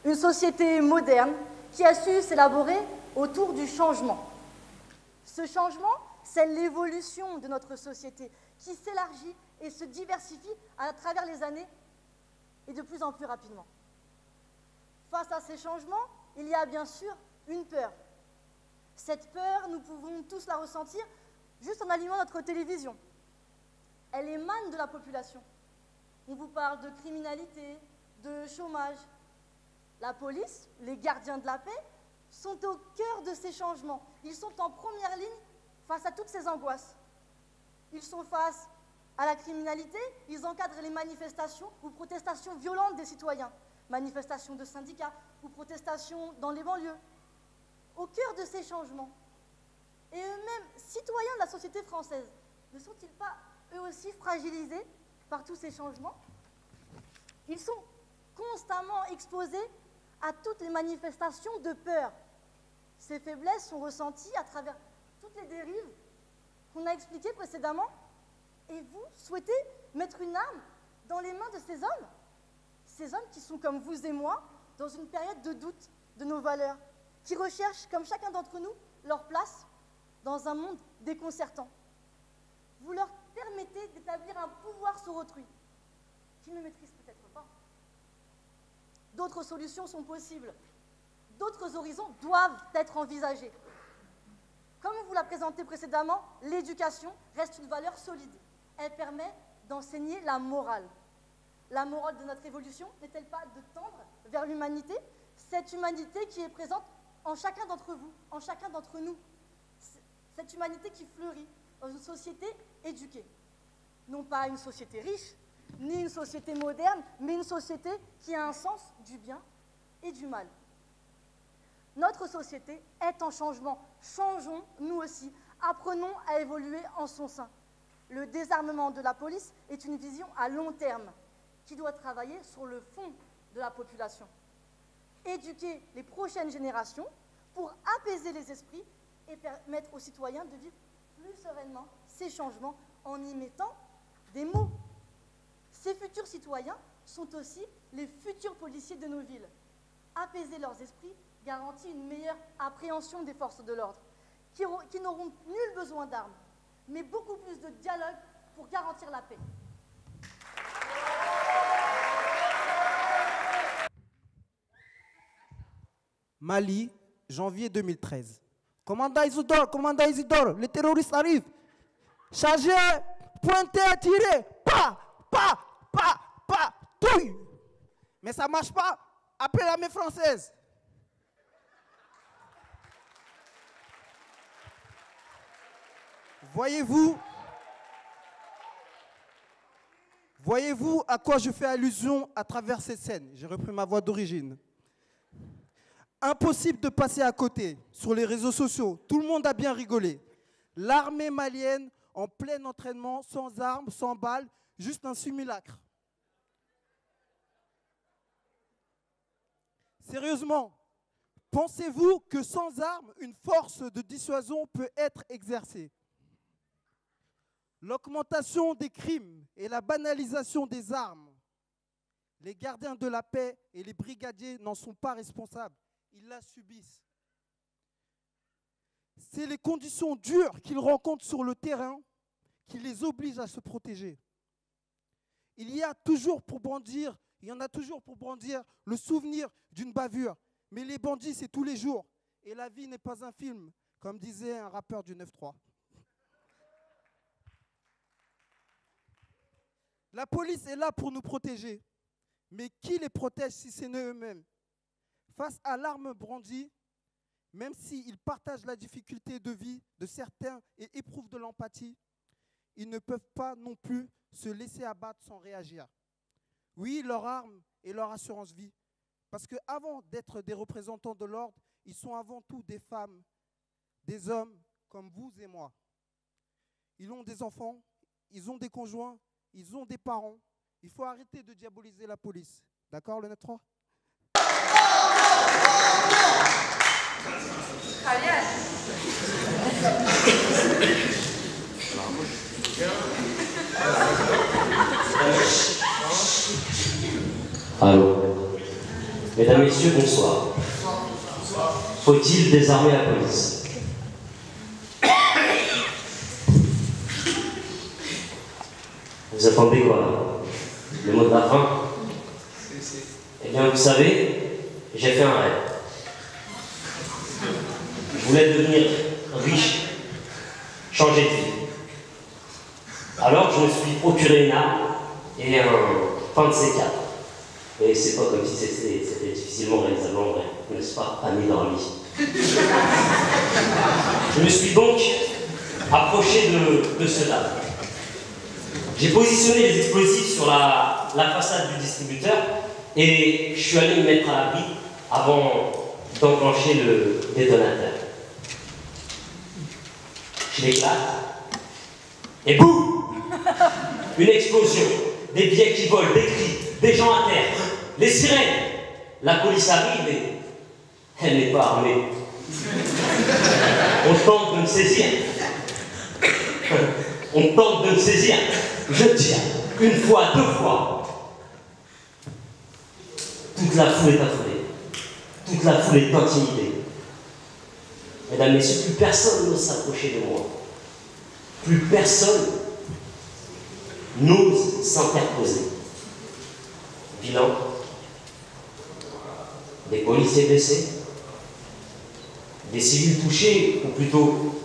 Une société moderne qui a su s'élaborer autour du changement. Ce changement, c'est l'évolution de notre société qui s'élargit et se diversifie à travers les années et de plus en plus rapidement. Face à ces changements, il y a bien sûr une peur. Cette peur, nous pouvons tous la ressentir juste en allumant notre télévision. Elle émane de la population. On vous parle de criminalité, de chômage. La police, les gardiens de la paix, sont au cœur de ces changements. Ils sont en première ligne face à toutes ces angoisses. Ils sont face à la criminalité, ils encadrent les manifestations ou protestations violentes des citoyens, manifestations de syndicats ou protestations dans les banlieues. Au cœur de ces changements. Et eux-mêmes, citoyens de la société française, ne sont-ils pas eux aussi fragilisés par tous ces changements? Ils sont constamment exposés à toutes les manifestations de peur. Ces faiblesses sont ressenties à travers toutes les dérives qu'on a expliquées précédemment. Et vous souhaitez mettre une arme dans les mains de ces hommes qui sont comme vous et moi, dans une période de doute de nos valeurs, qui recherchent, comme chacun d'entre nous, leur place dans un monde déconcertant. Vous leur permettez d'établir un pouvoir sur autrui, qu'ils ne maîtrisent peut-être pas. D'autres solutions sont possibles. D'autres horizons doivent être envisagés. Comme on vous l'a présenté précédemment, l'éducation reste une valeur solide. Elle permet d'enseigner la morale. La morale de notre évolution n'est-elle pas de tendre vers l'humanité? Cette humanité qui est présente en chacun d'entre vous, en chacun d'entre nous. Cette humanité qui fleurit dans une société éduquée. Non pas une société riche, ni une société moderne, mais une société qui a un sens du bien et du mal. Notre société est en changement. Changeons, nous aussi. Apprenons à évoluer en son sein. Le désarmement de la police est une vision à long terme qui doit travailler sur le fond de la population. Éduquer les prochaines générations pour apaiser les esprits et permettre aux citoyens de vivre plus sereinement ces changements en y mettant des mots. Ces futurs citoyens sont aussi les futurs policiers de nos villes. Apaiser leurs esprits garantit une meilleure appréhension des forces de l'ordre, qui n'auront nul besoin d'armes, mais beaucoup plus de dialogue pour garantir la paix. Mali, janvier 2013. Commandant Isidore, les terroristes arrivent. Chargez, pointez, tirez. Pas, touille. Mais ça ne marche pas. Appelez l'armée française. Voyez-vous à quoi je fais allusion à travers ces scènes? J'ai repris ma voix d'origine. Impossible de passer à côté. Sur les réseaux sociaux, tout le monde a bien rigolé. L'armée malienne en plein entraînement, sans armes, sans balles, juste un simulacre. Sérieusement, pensez-vous que sans armes, une force de dissuasion peut être exercée? L'augmentation des crimes et la banalisation des armes, les gardiens de la paix et les brigadiers n'en sont pas responsables. Ils la subissent. C'est les conditions dures qu'ils rencontrent sur le terrain qui les obligent à se protéger. Il y en a toujours pour brandir le souvenir d'une bavure. Mais les bandits, c'est tous les jours. Et la vie n'est pas un film, comme disait un rappeur du 9-3. La police est là pour nous protéger. Mais qui les protège si ce n'est eux-mêmes? Face à l'arme brandie, même s'ils partagent la difficulté de vie de certains et éprouvent de l'empathie, ils ne peuvent pas non plus se laisser abattre sans réagir. Oui, leur arme et leur assurance vie. Parce qu'avant d'être des représentants de l'ordre, ils sont avant tout des femmes, des hommes comme vous et moi. Ils ont des enfants, ils ont des conjoints, ils ont des parents. Il faut arrêter de diaboliser la police. D'accord, le 9-3 ? Allô. Mesdames, Messieurs, bonsoir. Faut-il désarmer la police? Vous attendez quoi, là? Le mot de la fin? Eh bien, vous savez, j'ai fait un rêve. Je voulais devenir riche, changer de vie. Alors, je me suis procuré une arme et un pain de C4. Et c'est pas comme si c'était difficilement réalisable en vrai, n'est-ce pas, ami dans le lit. Je me suis donc approché de cela. J'ai positionné les explosifs sur la façade du distributeur et je suis allé me mettre à l'abri avant d'enclencher le détonateur. Je l'éclate et boum! Une explosion, des billets qui volent, des cris, des gens à terre, les sirènes. La police arrive et elle n'est pas armée. On tente de me saisir. On tente de me saisir. Je tire. Une fois, deux fois. Toute la foule est affolée. Toute la foule est intimidée. Mesdames, Messieurs, plus personne n'ose s'approcher de moi. Plus personne n'ose s'interposer. Bilan, des policiers blessés, des civils touchés, ou plutôt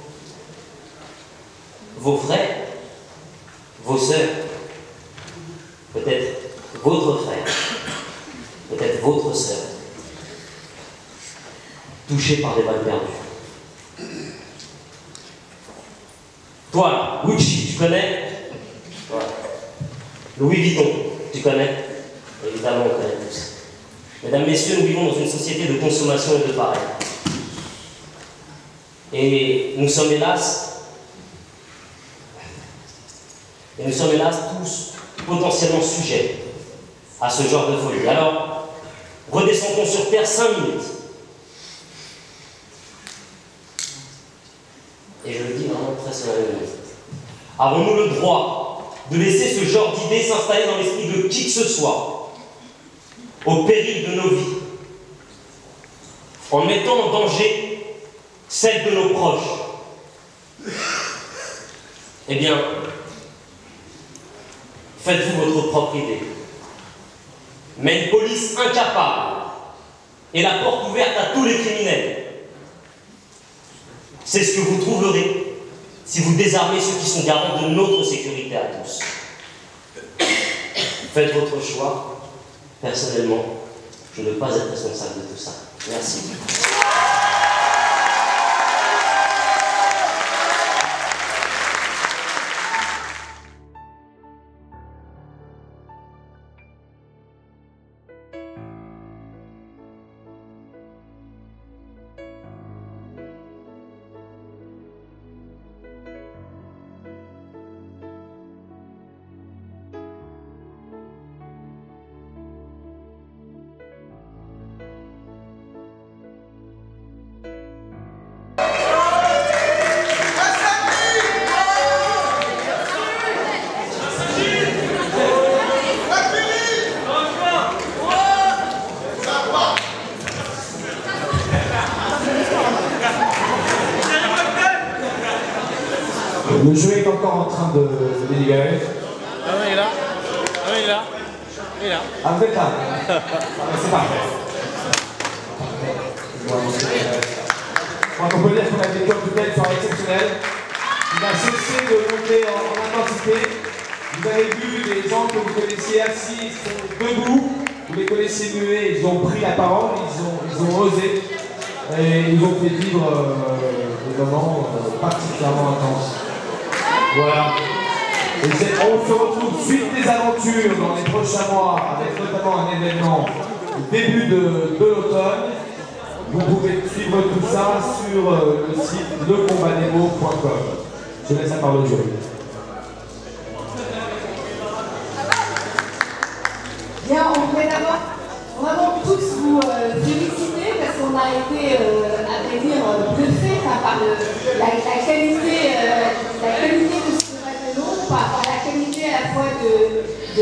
vos frères, vos sœurs, peut-être votre frère, peut-être votre sœur, touchés par des balles perdues. Toi, là, Gucci, tu connais? Ouais. Louis Vuitton, tu connais? Évidemment, on connaît tous. Mesdames, Messieurs, nous vivons dans une société de consommation et de pareil. Et nous sommes hélas tous potentiellement sujets à ce genre de folie. Alors, redescendons sur terre 5 minutes. Et je le dis vraiment très solennellement. Avons-nous le droit de laisser ce genre d'idée s'installer dans l'esprit de qui que ce soit, au péril de nos vies, en mettant en danger celle de nos proches? Eh bien, faites-vous votre propre idée. Mais une police incapable et la porte ouverte à tous les criminels. C'est ce que vous trouverez si vous désarmez ceux qui sont garants de notre sécurité à tous. Faites votre choix. Personnellement, je ne veux pas être responsable de tout ça. Merci. Le jeu est encore en train de délibérer. Ah oui, il est là. Ah oui, il est là. Il est là. Ah, vous êtes là. C'est parfait. Donc on peut dire qu'on a vécu en tout cas une soirée exceptionnelle. Il a cessé de monter en intensité. Vous avez vu des gens que vous connaissiez assis, ils sont debout. Vous les connaissiez muets, ils ont pris la parole, ils ont osé. Et ils ont fait vivre des moments particulièrement intenses. Voilà. On se retrouve suite des aventures dans les prochains mois, avec notamment un événement au début de l'automne. Vous pouvez suivre tout ça sur le site lecombatdesmots.com. Je laisse la parole au jury. Bien, on voudrait d'abord vraiment tous vous féliciter parce qu'on a été, à vrai dire, bluffés par la qualité de ce débat, par la qualité à la fois de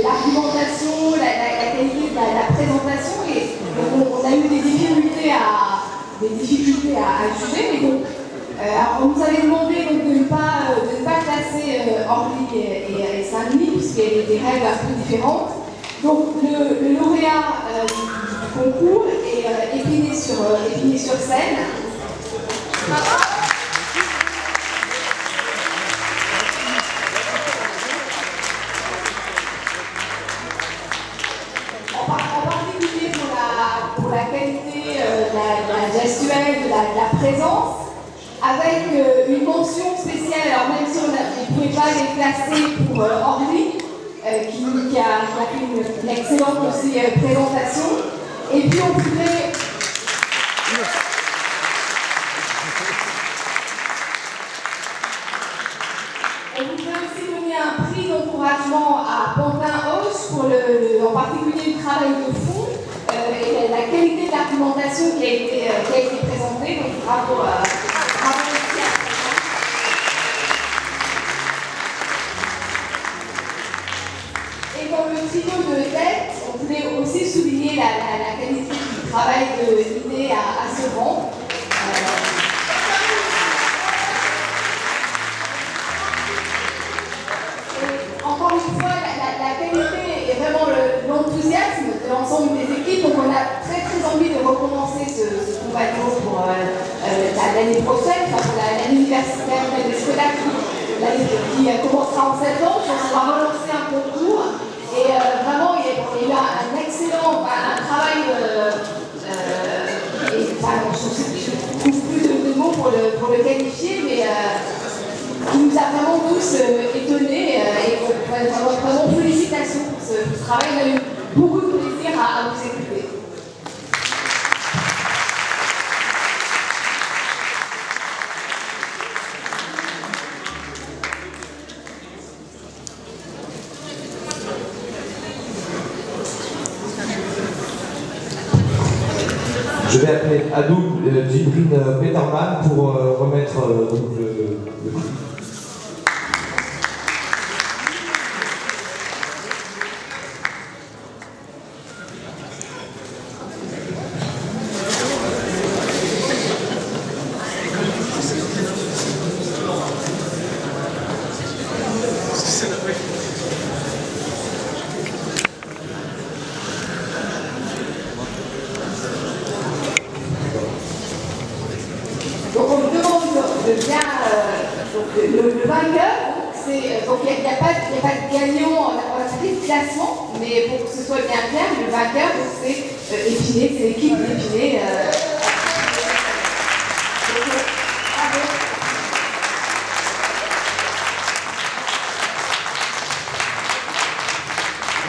l'argumentation, la qualité de la présentation. Et donc on a eu des difficultés à juger, mais donc on nous avait demandé donc, de ne pas classer Orly et Saint-Denis, puisqu'il y a des règles un peu différentes. Donc le lauréat du concours est Épinay-sur-Seine. En particulier pour la qualité de la gestuelle, de la présence, avec une mention spéciale, alors même si on ne pouvait pas les classer pour Orly, qui a fait une excellente aussi, présentation. Et puis on voudrait... aussi donner un prix d'encouragement à Pantin-Hoche pour en particulier le travail de fond et la qualité de l'argumentation qui a été présentée. Donc bravo aussi à Et dans le trio de tête, on voulait aussi souligner la qualité du travail de l'idée à Sevran. Encore une fois, la qualité et vraiment l'enthousiasme de l'ensemble des équipes. Donc on a très envie de recommencer ce concours pour l'année prochaine, enfin pour l'année universitaire des spectacles qui commencera en septembre. On va relancer un concours et vraiment il y a eu un excellent travail. Je ne trouve plus de mots pour le qualifier, mais qui nous a vraiment tous étonnés et vraiment félicitations pour ce travail. On a eu beaucoup de plaisir à vous écouter. Je vais appeler Adoub Djibril Peterman pour remettre donc, le prix. Donc on me demande de bien le vainqueur. Donc il n'y a pas de gagnant, on a fait de classement, mais pour que ce soit bien clair, le vainqueur c'est Épinay, c'est l'équipe d'Épinay.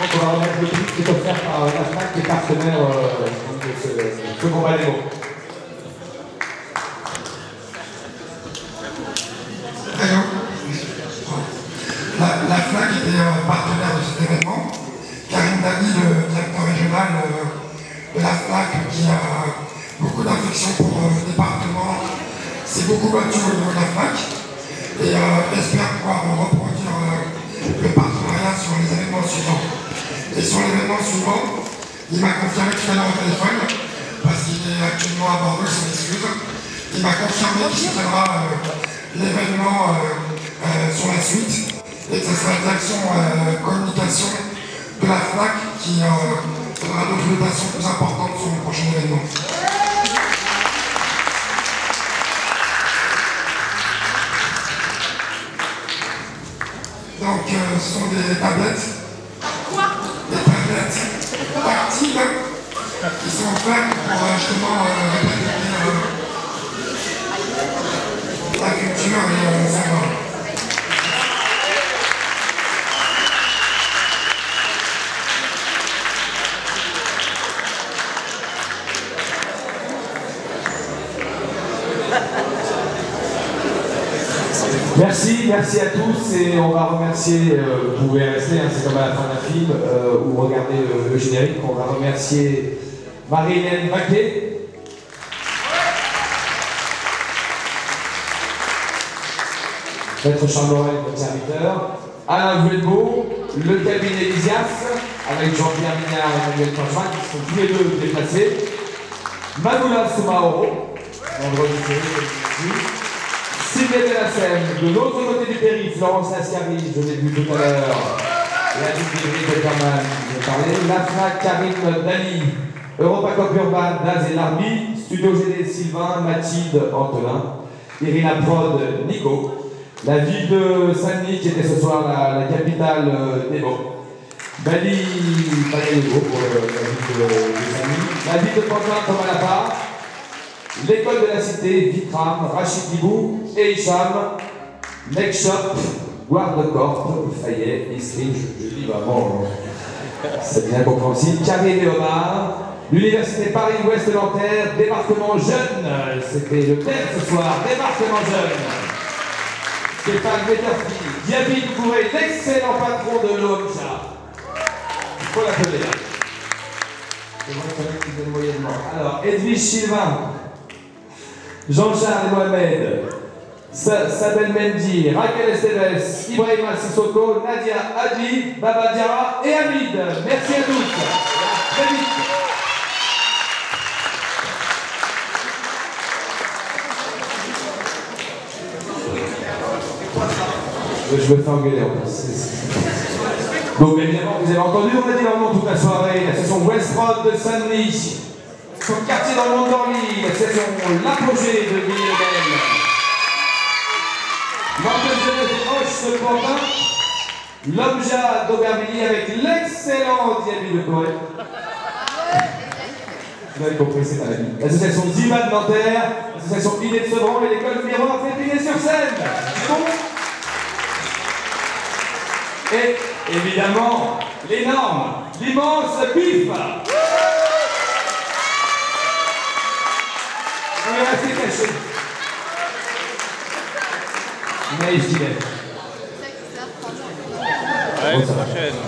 Donc on va remettre le prix qui est offert par la FNAC qui est partenaire de ce combat des mots. La FNAC était partenaire de cet événement. Karim Dami, le directeur régional de la FNAC, qui a beaucoup d'affection pour le département, s'est beaucoup battu au niveau de la FNAC et espère pouvoir reproduire le partenariat sur les événements suivants. Et sur l'événement suivant, il m'a confirmé tout à l'heure au téléphone, parce qu'il est actuellement à Bordeaux, son excuse, il m'a confirmé qu'il se tiendra l'événement sur la suite. Et que ce sera la direction communication de la FNAC qui donnera d'autres dotations plus importantes sur le prochain événement. Donc ce sont des tablettes. Des tablettes tactiles qui sont offertes pour justement rétablir la culture et le savoir. Merci à tous et on va remercier, vous pouvez rester, hein, c'est comme à la fin d'un film, ou regarder le générique, on va remercier Marie-Hélène Baquet, Maître Charles Morel, notre serviteur, Alain Vuelbeau, le cabinet Lysias, avec Jean-Pierre Mignard et Emmanuel Franchman, qui sont tous les deux déplacés, Manoula Soumaoro, vendredi série, Sylvie Delassem, de l'autre côté du périph', Florence Lascari, je l'ai vu tout à l'heure, la Librairie Betterman, je vais parler, la FNAC, Karine Dali, Europacop Urban, Daz et Larbi, Studio GD Sylvain, Mathilde Antonin, Irina Prod, Nico, la ville de Saint-Denis qui était ce soir la capitale des Beaux, Bali Balégo pour la ville de Saint-Denis, la ville de Pantin, Thomas Lapart, l'école de la cité, Vitram, Rachid Dibou, et Hicham, Neck Shop, Guarde-Corp, Fayet, Isling, je lis vraiment, c'est bien compréhensible, Carré Léonard, l'université Paris-Ouest Nanterre, département jeune, c'était le thème ce soir, département jeune. Stéphane Wetterfi, Diaby Doucouré, l'excellent patron de l'OMCHA. Il faut l'appeler. C'est moi qui donne moyennement. Alors, Edwige Sylvain, Jean-Charles Mohamed, Sabel Mendy, Raquel Esteves, Ibrahima Sissoko, Nadia Adli, Baba Diarra et Hamid. Merci à tous. Très vite. Je me fais engueuler en plus. Donc évidemment, vous avez entendu, on a dit leur nom toute la soirée, la session West-Road de Saint-Denis, la session Quartier dans le monde d'Orly, la session L'Apogée de Ville-Belle, l'Orgue de Hoche de Pantin, l'Obja d'Aubervilliers avec l'excellent Diaby de Corée. Vous avez compris, c'est un ami. L'association Ziva de Nanterre, l'association Idée de Sevran et l'école Miroir Fépinay-sur-Seine. C'est bon? Et évidemment, l'énorme, l'immense bif. On est resté caché. Naïf Tibet. Allez, prochaine.